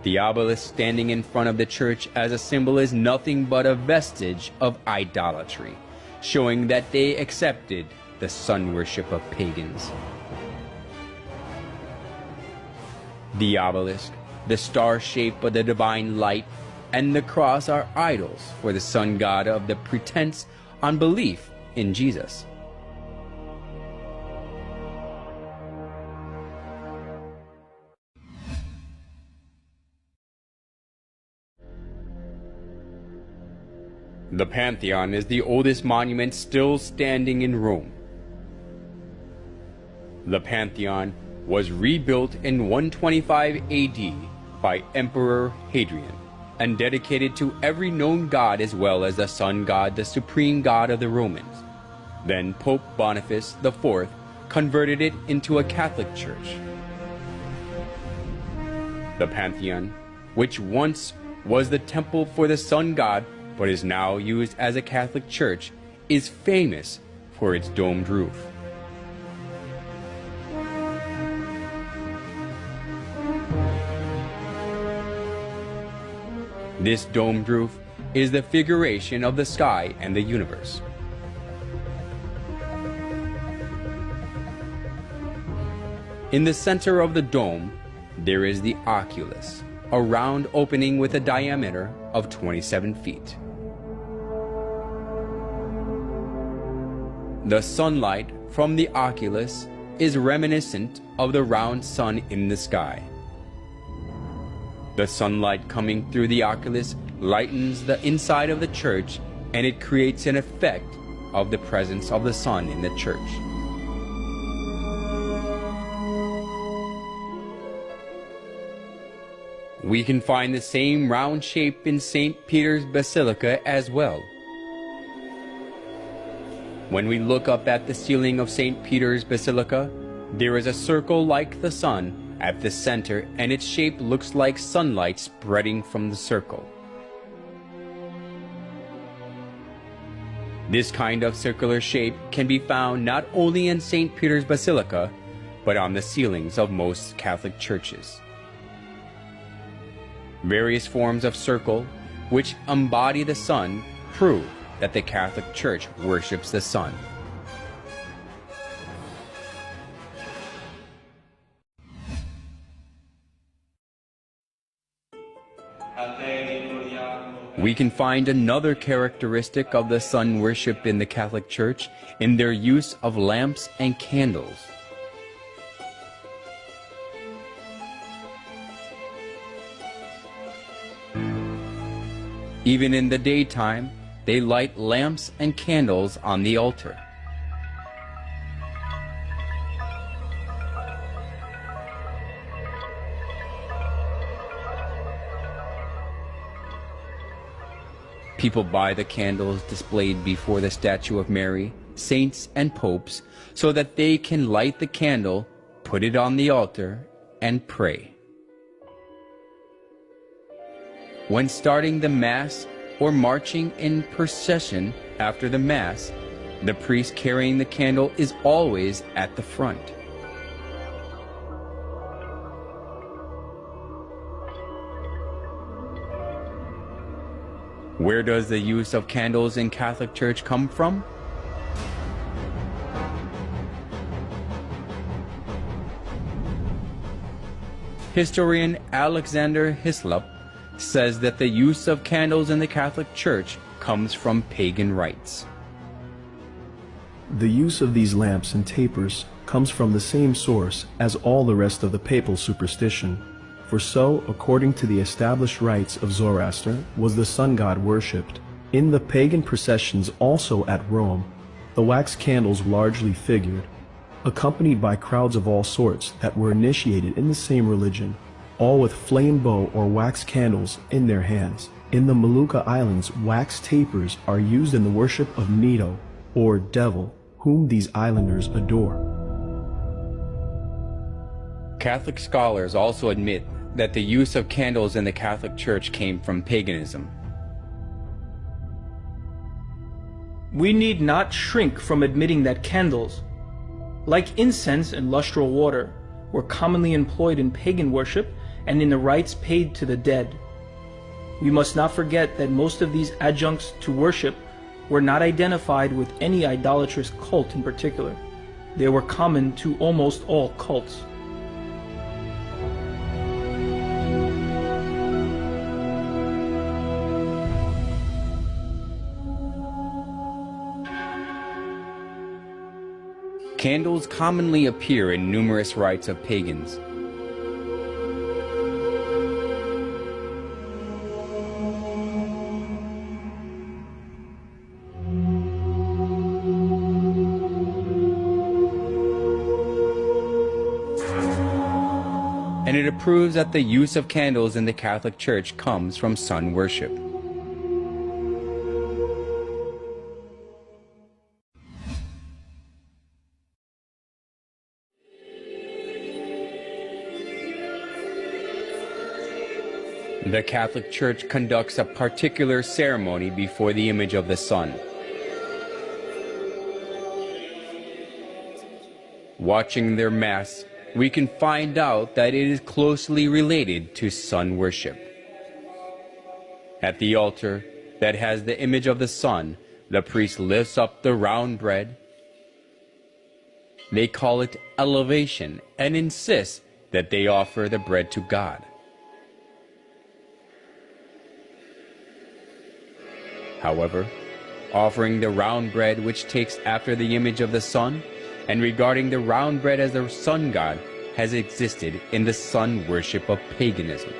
the obelisk standing in front of the church as a symbol is nothing but a vestige of idolatry, showing that they accepted the sun worship of pagans. The obelisk, the star shape of the divine light, and the cross are idols for the sun god of the pretense on belief in Jesus. The Pantheon is the oldest monument still standing in Rome. The Pantheon was rebuilt in 125 AD by Emperor Hadrian and dedicated to every known god as well as the sun god, the supreme god of the Romans. Then Pope Boniface IV converted it into a Catholic church. The Pantheon, which once was the temple for the sun god but is now used as a Catholic church, is famous for its domed roof. This domed roof is the figuration of the sky and the universe. In the center of the dome, there is the oculus, a round opening with a diameter of 27 feet. The sunlight from the oculus is reminiscent of the round sun in the sky. The sunlight coming through the oculus lightens the inside of the church, and it creates an effect of the presence of the sun in the church. We can find the same round shape in St. Peter's Basilica as well. When we look up at the ceiling of St. Peter's Basilica, there is a circle like the sun at the center, and its shape looks like sunlight spreading from the circle. This kind of circular shape can be found not only in St. Peter's Basilica, but on the ceilings of most Catholic churches. Various forms of circle, which embody the sun, prove that the Catholic Church worships the sun. We can find another characteristic of the sun worship in the Catholic Church in their use of lamps and candles. Even in the daytime, they light lamps and candles on the altar. People buy the candles displayed before the statue of Mary, saints, and popes so that they can light the candle, put it on the altar, and pray. When starting the Mass or marching in procession after the Mass, the priest carrying the candle is always at the front. Where does the use of candles in Catholic Church come from? Historian Alexander Hislop says that the use of candles in the Catholic Church comes from pagan rites. The use of these lamps and tapers comes from the same source as all the rest of the papal superstition. For so, according to the established rites of Zoroaster, was the sun god worshipped. In the pagan processions also at Rome, the wax candles largely figured, accompanied by crowds of all sorts that were initiated in the same religion, all with flame bow or wax candles in their hands. In the Molucca Islands, wax tapers are used in the worship of Nito, or devil, whom these islanders adore. Catholic scholars also admit that the use of candles in the Catholic Church came from paganism. We need not shrink from admitting that candles, like incense and lustral water, were commonly employed in pagan worship and in the rites paid to the dead. We must not forget that most of these adjuncts to worship were not identified with any idolatrous cult in particular. They were common to almost all cults. Candles commonly appear in numerous rites of pagans. And it proves that the use of candles in the Catholic Church comes from sun worship. The Catholic Church conducts a particular ceremony before the image of the sun. Watching their Mass, we can find out that it is closely related to sun worship. At the altar that has the image of the sun, the priest lifts up the round bread. They call it elevation and insist that they offer the bread to God. However, offering the round bread which takes after the image of the sun, and regarding the round bread as the sun god, has existed in the sun worship of paganism.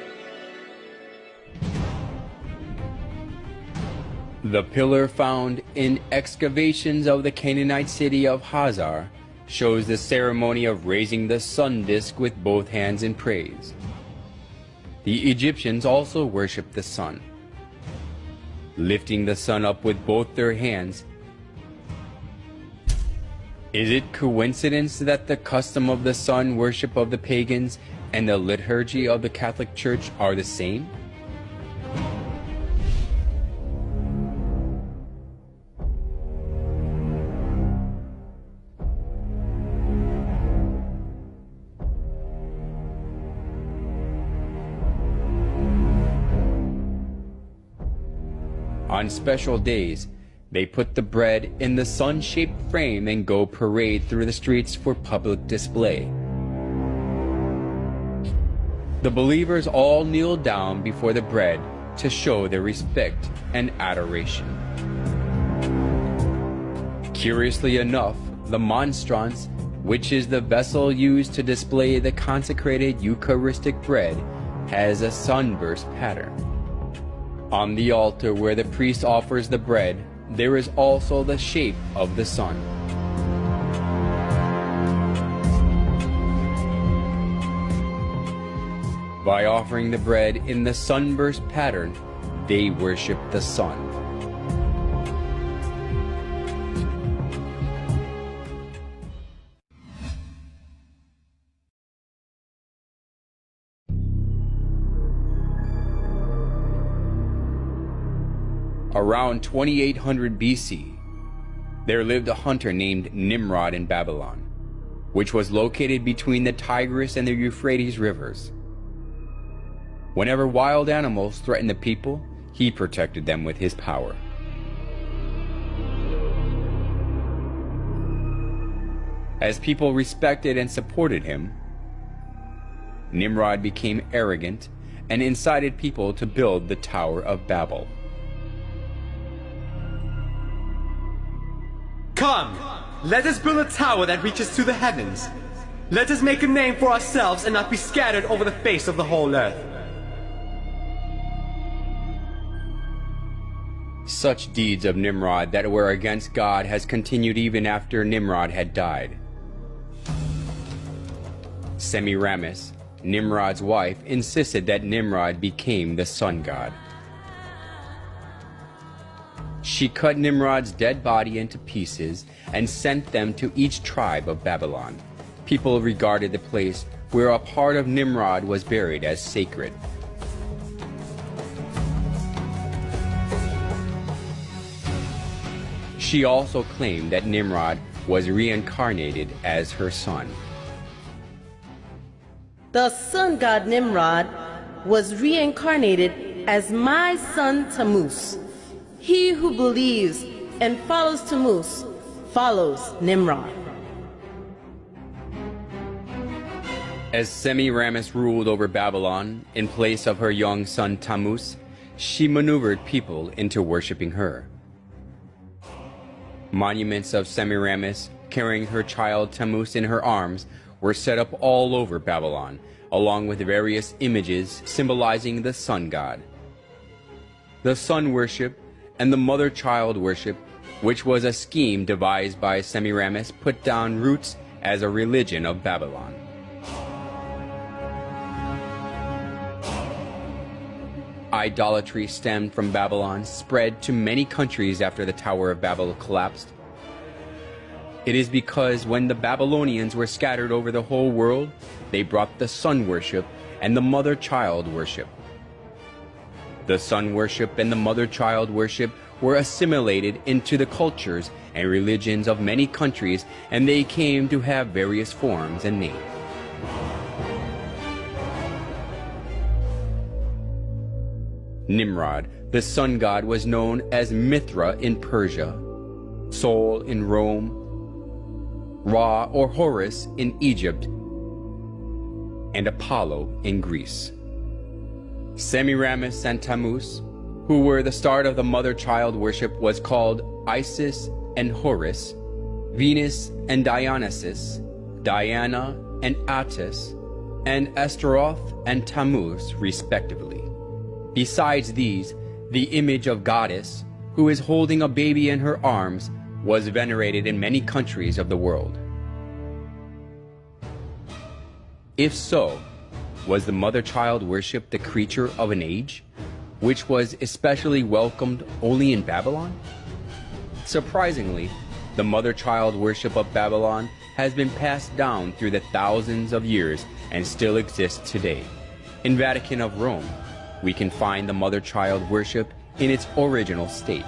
The pillar found in excavations of the Canaanite city of Hazar shows the ceremony of raising the sun disk with both hands in praise. The Egyptians also worshipped the sun, lifting the sun up with both their hands. Is it coincidence that the custom of the sun worship of the pagans and the liturgy of the Catholic Church are the same? On special days, they put the bread in the sun-shaped frame and go parade through the streets for public display. The believers all kneel down before the bread to show their respect and adoration. Curiously enough, the monstrance, which is the vessel used to display the consecrated Eucharistic bread, has a sunburst pattern. On the altar where the priest offers the bread, there is also the shape of the sun. By offering the bread in the sunburst pattern, they worship the sun. Around 2800 BC, there lived a hunter named Nimrod in Babylon, which was located between the Tigris and the Euphrates rivers. Whenever wild animals threatened the people, he protected them with his power. As people respected and supported him, Nimrod became arrogant and incited people to build the Tower of Babel. Come, let us build a tower that reaches to the heavens. Let us make a name for ourselves and not be scattered over the face of the whole earth. Such deeds of Nimrod that were against God has continued even after Nimrod had died. Semiramis, Nimrod's wife, insisted that Nimrod became the sun god. She cut Nimrod's dead body into pieces and sent them to each tribe of Babylon. People regarded the place where a part of Nimrod was buried as sacred. She also claimed that Nimrod was reincarnated as her son. The sun god Nimrod was reincarnated as my son Tammuz. He who believes and follows Tammuz follows Nimrod. As Semiramis ruled over Babylon in place of her young son Tammuz, she maneuvered people into worshiping her. Monuments of Semiramis carrying her child Tammuz in her arms were set up all over Babylon, along with various images symbolizing the sun god. The sun worship and the mother-child worship, which was a scheme devised by Semiramis, put down roots as a religion of Babylon. Idolatry stemmed from Babylon, spread to many countries after the Tower of Babel collapsed. It is because when the Babylonians were scattered over the whole world, they brought the sun worship and the mother-child worship. The sun worship and the mother-child worship were assimilated into the cultures and religions of many countries, and they came to have various forms and names. Nimrod, the sun god, was known as Mithra in Persia, Sol in Rome, Ra or Horus in Egypt, and Apollo in Greece. Semiramis and Tammuz, who were the start of the mother-child worship, was called Isis and Horus, Venus and Dionysus, Diana and Attis, and Astaroth and Tammuz, respectively. Besides these, the image of goddess, who is holding a baby in her arms, was venerated in many countries of the world. If so, was the mother-child worship the creature of an age, which was especially welcomed only in Babylon? Surprisingly, the mother-child worship of Babylon has been passed down through the thousands of years and still exists today. In Vatican of Rome, we can find the mother-child worship in its original state.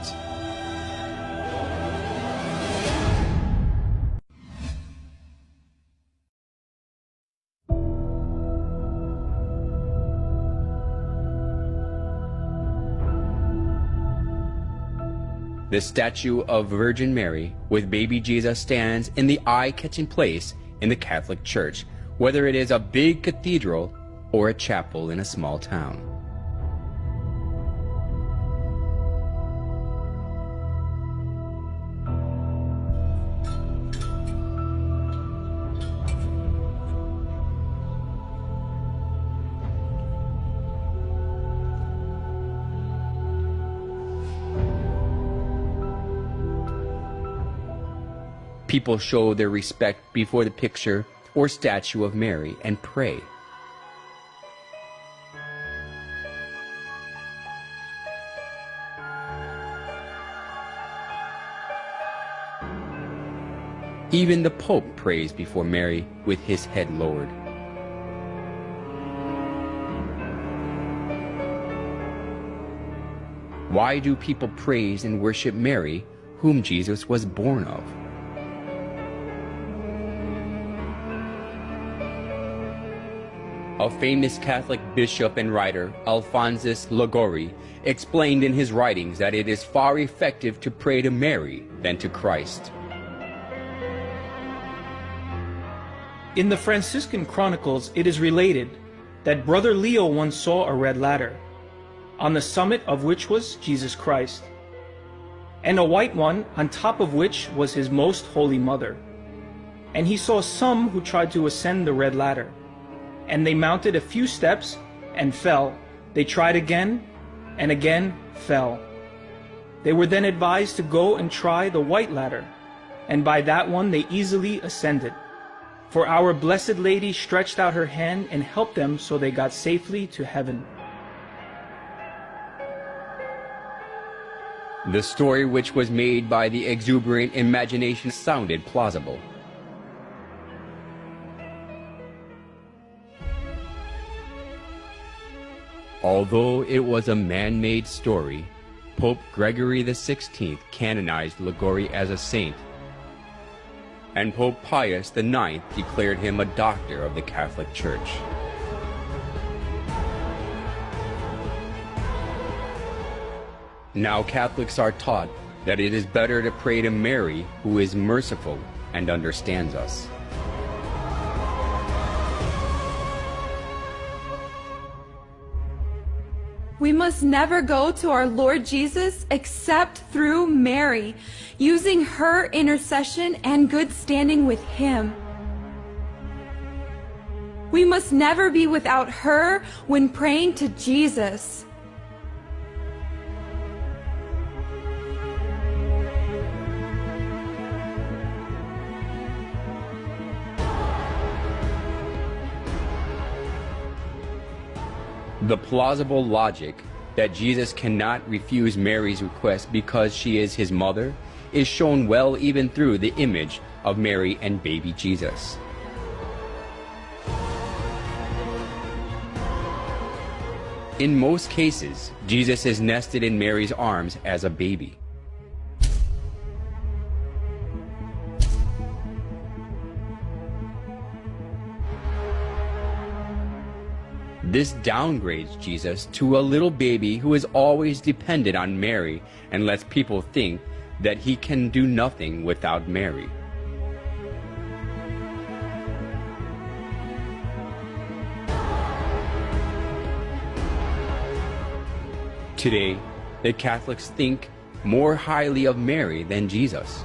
The statue of Virgin Mary with baby Jesus stands in the eye-catching place in the Catholic Church, whether it is a big cathedral or a chapel in a small town. People show their respect before the picture or statue of Mary and pray. Even the Pope prays before Mary with his head lowered. Why do people praise and worship Mary, whom Jesus was born of? A famous Catholic bishop and writer, Alphonsus Liguori, explained in his writings that it is far effective to pray to Mary than to Christ. In the Franciscan Chronicles, it is related that Brother Leo once saw a red ladder, on the summit of which was Jesus Christ, and a white one on top of which was his most holy mother. And he saw some who tried to ascend the red ladder, and they mounted a few steps and fell. They tried again and again fell. They were then advised to go and try the white ladder, and by that one they easily ascended. For our Blessed Lady stretched out her hand and helped them, so they got safely to heaven. The story, which was made by the exuberant imagination, sounded plausible. Although it was a man-made story, Pope Gregory XVI canonized Liguori as a saint, and Pope Pius IX declared him a doctor of the Catholic Church. Now Catholics are taught that it is better to pray to Mary, who is merciful and understands us. We must never go to our Lord Jesus except through Mary, using her intercession and good standing with Him. We must never be without her when praying to Jesus. The plausible logic that Jesus cannot refuse Mary's request because she is his mother is shown well even through the image of Mary and baby Jesus. In most cases, Jesus is nested in Mary's arms as a baby. This downgrades Jesus to a little baby who is always dependent on Mary and lets people think that he can do nothing without Mary. Today, the Catholics think more highly of Mary than Jesus.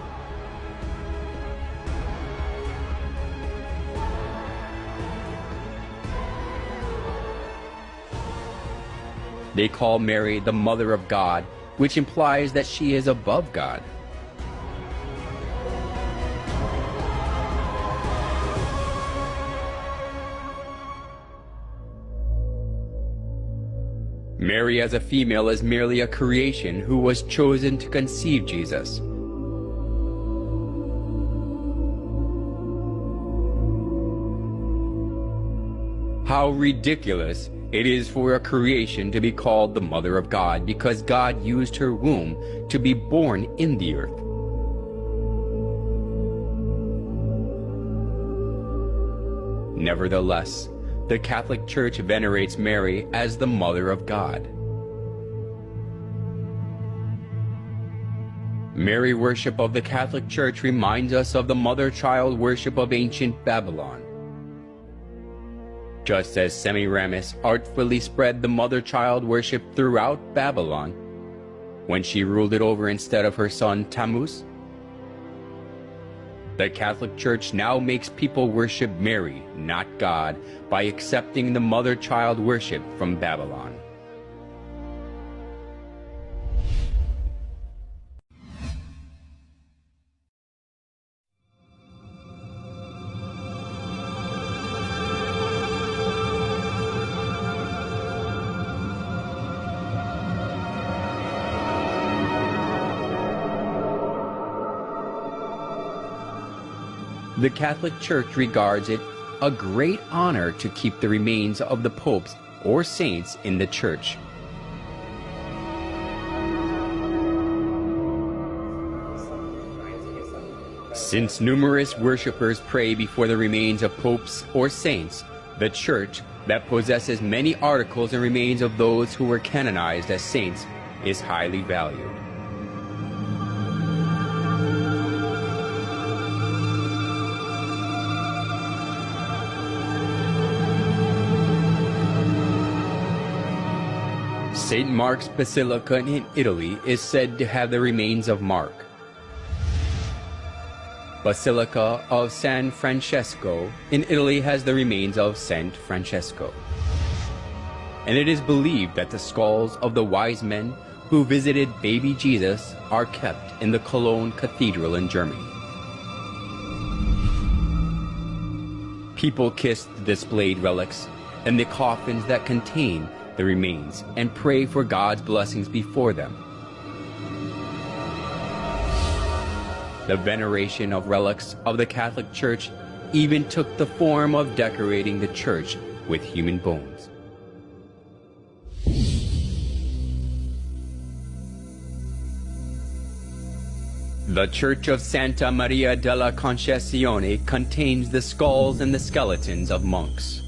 They call Mary the Mother of God, which implies that she is above God. Mary as a female is merely a creation who was chosen to conceive Jesus. How ridiculous it is for a creation to be called the Mother of God, because God used her womb to be born in the earth. Nevertheless, the Catholic Church venerates Mary as the Mother of God. Mary worship of the Catholic Church reminds us of the mother-child worship of ancient Babylon. Just as Semiramis artfully spread the mother-child worship throughout Babylon when she ruled it over instead of her son Tammuz, the Catholic Church now makes people worship Mary, not God, by accepting the mother-child worship from Babylon. The Catholic Church regards it a great honor to keep the remains of the popes or saints in the church. Since numerous worshippers pray before the remains of popes or saints, the church, that possesses many articles and remains of those who were canonized as saints, is highly valued. St. Mark's Basilica in Italy is said to have the remains of Mark. Basilica of San Francesco in Italy has the remains of Saint Francesco. And it is believed that the skulls of the wise men who visited baby Jesus are kept in the Cologne Cathedral in Germany. People kiss the displayed relics and the coffins that contain the remains and pray for God's blessings before them. The veneration of relics of the Catholic Church even took the form of decorating the church with human bones. The Church of Santa Maria della Concesione contains the skulls and the skeletons of monks.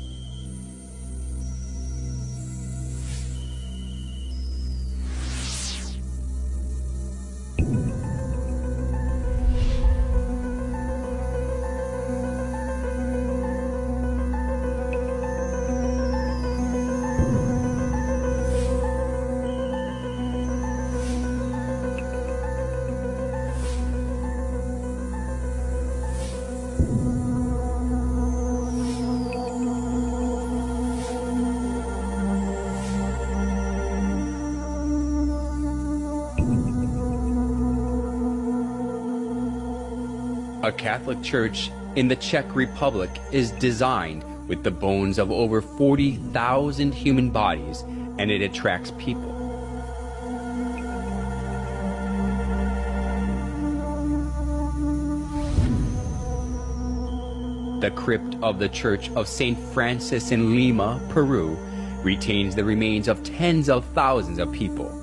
A Catholic church in the Czech Republic is designed with the bones of over 40,000 human bodies, and it attracts people. The crypt of the Church of St. Francis in Lima, Peru, retains the remains of tens of thousands of people.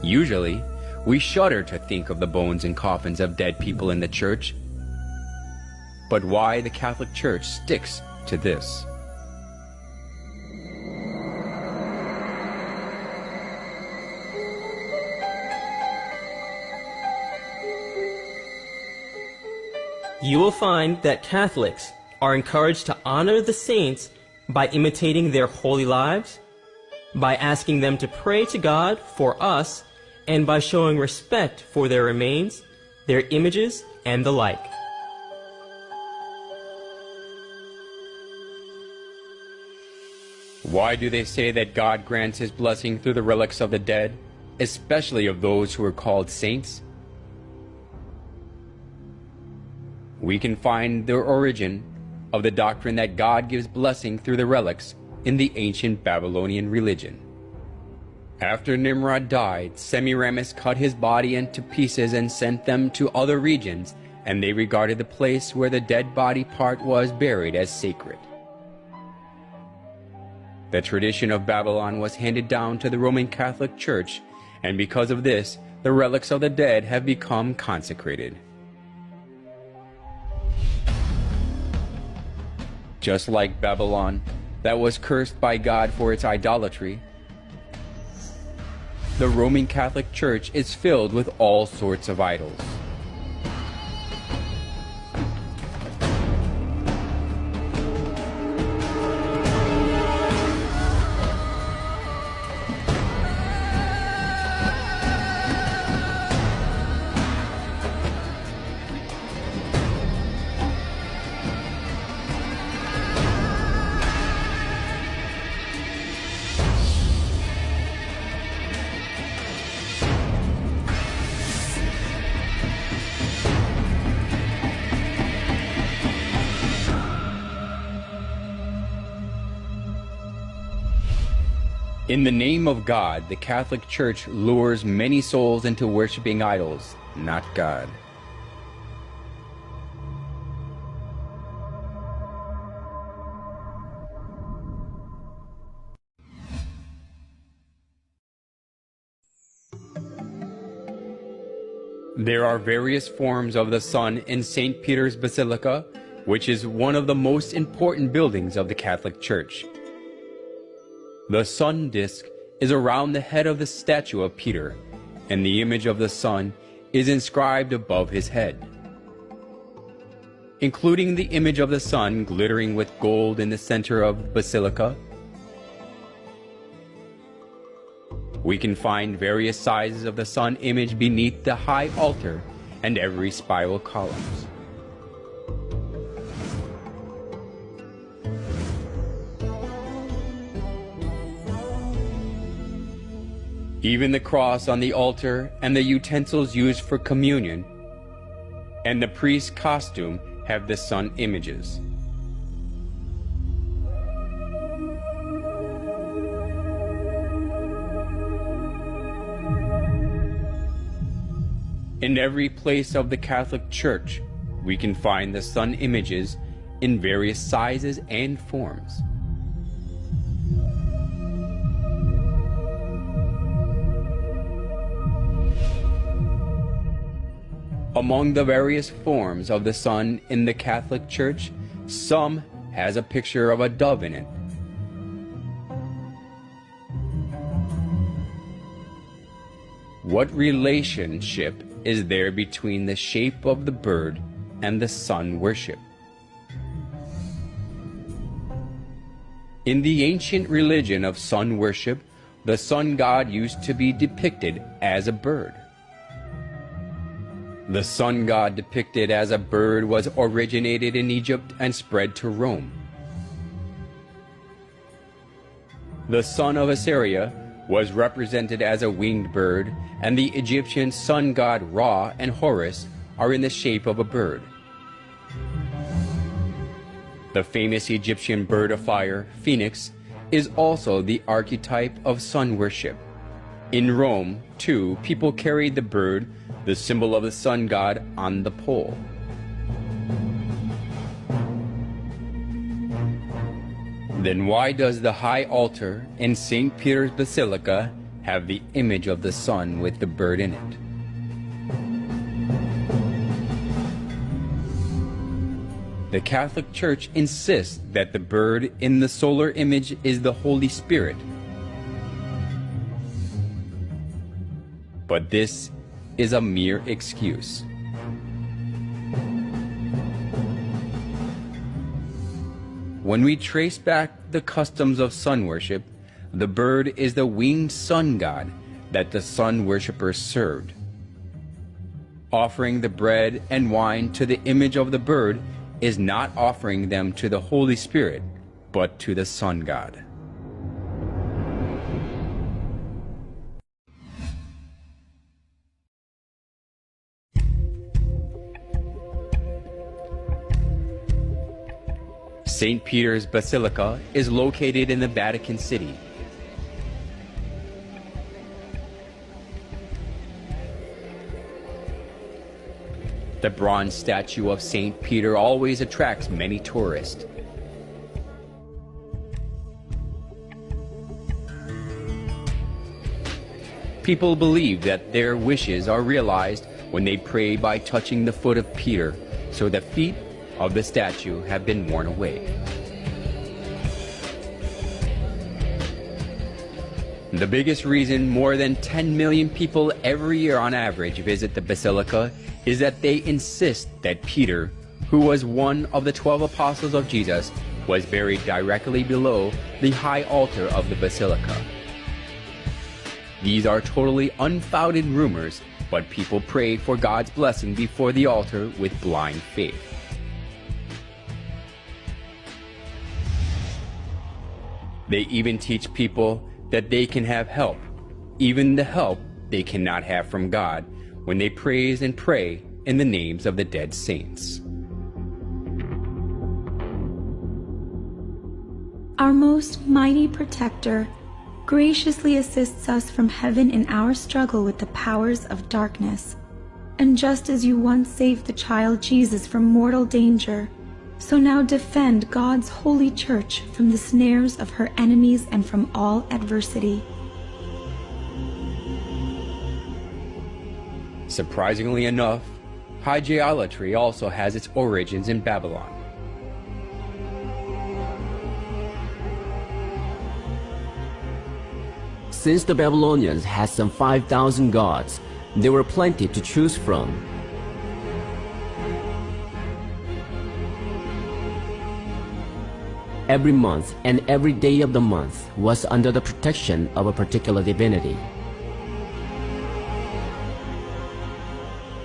Usually, we shudder to think of the bones and coffins of dead people in the church. But why the Catholic Church sticks to this? You will find that Catholics are encouraged to honor the saints by imitating their holy lives, by asking them to pray to God for us, and by showing respect for their remains, their images, and the like. Why do they say that God grants His blessing through the relics of the dead, especially of those who are called saints? We can find the origin of the doctrine that God gives blessing through the relics in the ancient Babylonian religion. After Nimrod died, Semiramis cut his body into pieces and sent them to other regions, and they regarded the place where the dead body part was buried as sacred. The tradition of Babylon was handed down to the Roman Catholic Church, and because of this, the relics of the dead have become consecrated. Just like Babylon, that was cursed by God for its idolatry, the Roman Catholic Church is filled with all sorts of idols. In the name of God, the Catholic Church lures many souls into worshiping idols, not God. There are various forms of the sun in St. Peter's Basilica, which is one of the most important buildings of the Catholic Church. The sun disk is around the head of the statue of Peter, and the image of the sun is inscribed above his head. Including the image of the sun glittering with gold in the center of the basilica, we can find various sizes of the sun image beneath the high altar and every spiral columns. Even the cross on the altar and the utensils used for communion and the priest's costume have the sun images. In every place of the Catholic Church, we can find the sun images in various sizes and forms. Among the various forms of the sun in the Catholic Church, some has a picture of a dove in it. What relationship is there between the shape of the bird and the sun worship? In the ancient religion of sun worship, the sun god used to be depicted as a bird. The sun god depicted as a bird was originated in Egypt and spread to Rome. The son of Assyria was represented as a winged bird, and the Egyptian sun god Ra and Horus are in the shape of a bird. The famous Egyptian bird of fire, Phoenix, is also the archetype of sun worship. In Rome, too, people carried the bird, the symbol of the sun god, on the pole. Then why does the high altar in St. Peter's Basilica have the image of the sun with the bird in it? The Catholic Church insists that the bird in the solar image is the Holy Spirit. But this is a mere excuse. When we trace back the customs of sun worship, the bird is the winged sun god that the sun worshippers served. Offering the bread and wine to the image of the bird is not offering them to the Holy Spirit, but to the sun god. St. Peter's Basilica is located in the Vatican City. The bronze statue of St. Peter always attracts many tourists. People believe that their wishes are realized when they pray by touching the foot of Peter, so the feet of the statue have been worn away. The biggest reason more than 10 million people every year on average visit the Basilica is that they insist that Peter, who was one of the 12 apostles of Jesus, was buried directly below the high altar of the Basilica. These are totally unfounded rumors, but people pray for God's blessing before the altar with blind faith. They even teach people that they can have help, even the help they cannot have from God, when they praise and pray in the names of the dead saints. Our most mighty protector graciously assists us from heaven in our struggle with the powers of darkness. And just as you once saved the child Jesus from mortal danger, so now defend God's holy church from the snares of her enemies and from all adversity. Surprisingly enough, hygielatry also has its origins in Babylon. Since the Babylonians had some 5,000 gods, there were plenty to choose from. Every month and every day of the month was under the protection of a particular divinity.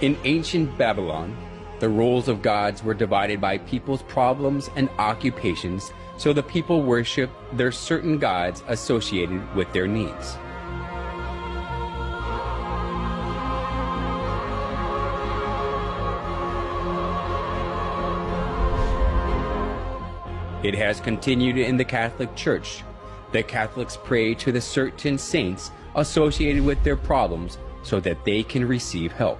In ancient Babylon, the roles of gods were divided by people's problems and occupations, so the people worshiped their certain gods associated with their needs. It has continued in the Catholic Church. The Catholics pray to the certain saints associated with their problems so that they can receive help.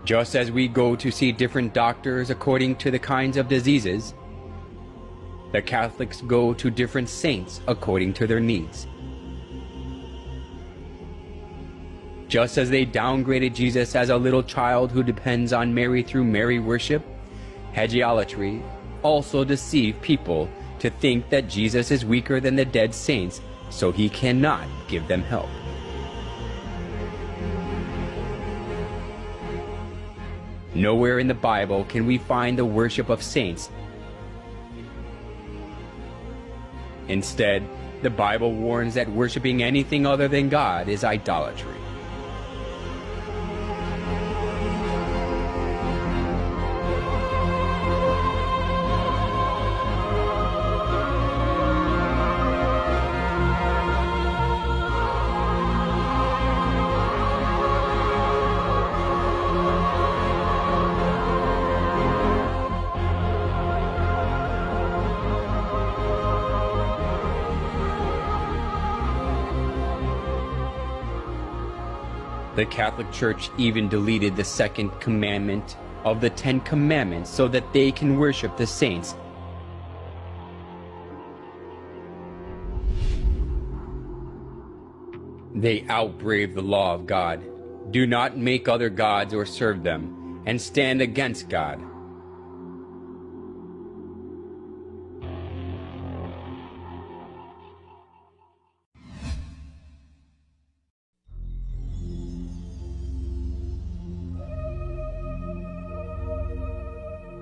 Just as we go to see different doctors according to the kinds of diseases, the Catholics go to different saints according to their needs. Just as they downgraded Jesus as a little child who depends on Mary through Mary worship, hygielatry also deceived people to think that Jesus is weaker than the dead saints, so he cannot give them help. Nowhere in the Bible can we find the worship of saints. Instead, the Bible warns that worshiping anything other than God is idolatry. The Catholic Church even deleted the second commandment of the 10 Commandments so that they can worship the saints. They outbrave the law of God. Do not make other gods or serve them, and stand against God.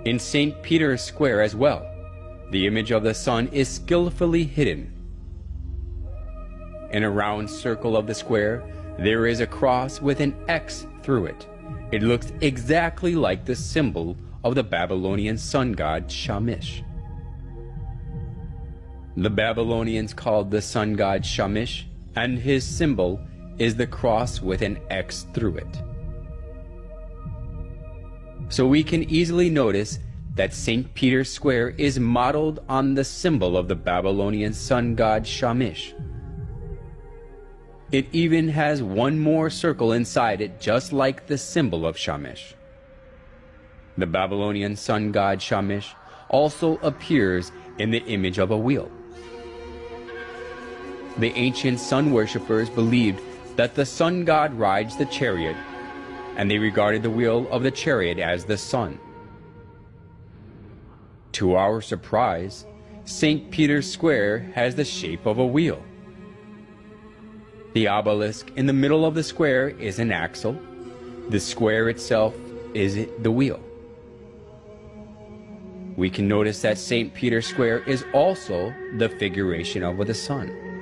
In St. Peter's Square as well, the image of the sun is skillfully hidden. In a round circle of the square, there is a cross with an X through it. It looks exactly like the symbol of the Babylonian sun god Shamash. The Babylonians called the sun god Shamash, and his symbol is the cross with an X through it. So we can easily notice that St. Peter's Square is modeled on the symbol of the Babylonian sun god Shamash. It even has one more circle inside it, just like the symbol of Shamash. The Babylonian sun god Shamash also appears in the image of a wheel. The ancient sun worshippers believed that the sun god rides the chariot, and they regarded the wheel of the chariot as the sun. To our surprise, St. Peter's Square has the shape of a wheel. The obelisk in the middle of the square is an axle. The square itself is the wheel. We can notice that St. Peter's Square is also the figuration of the sun.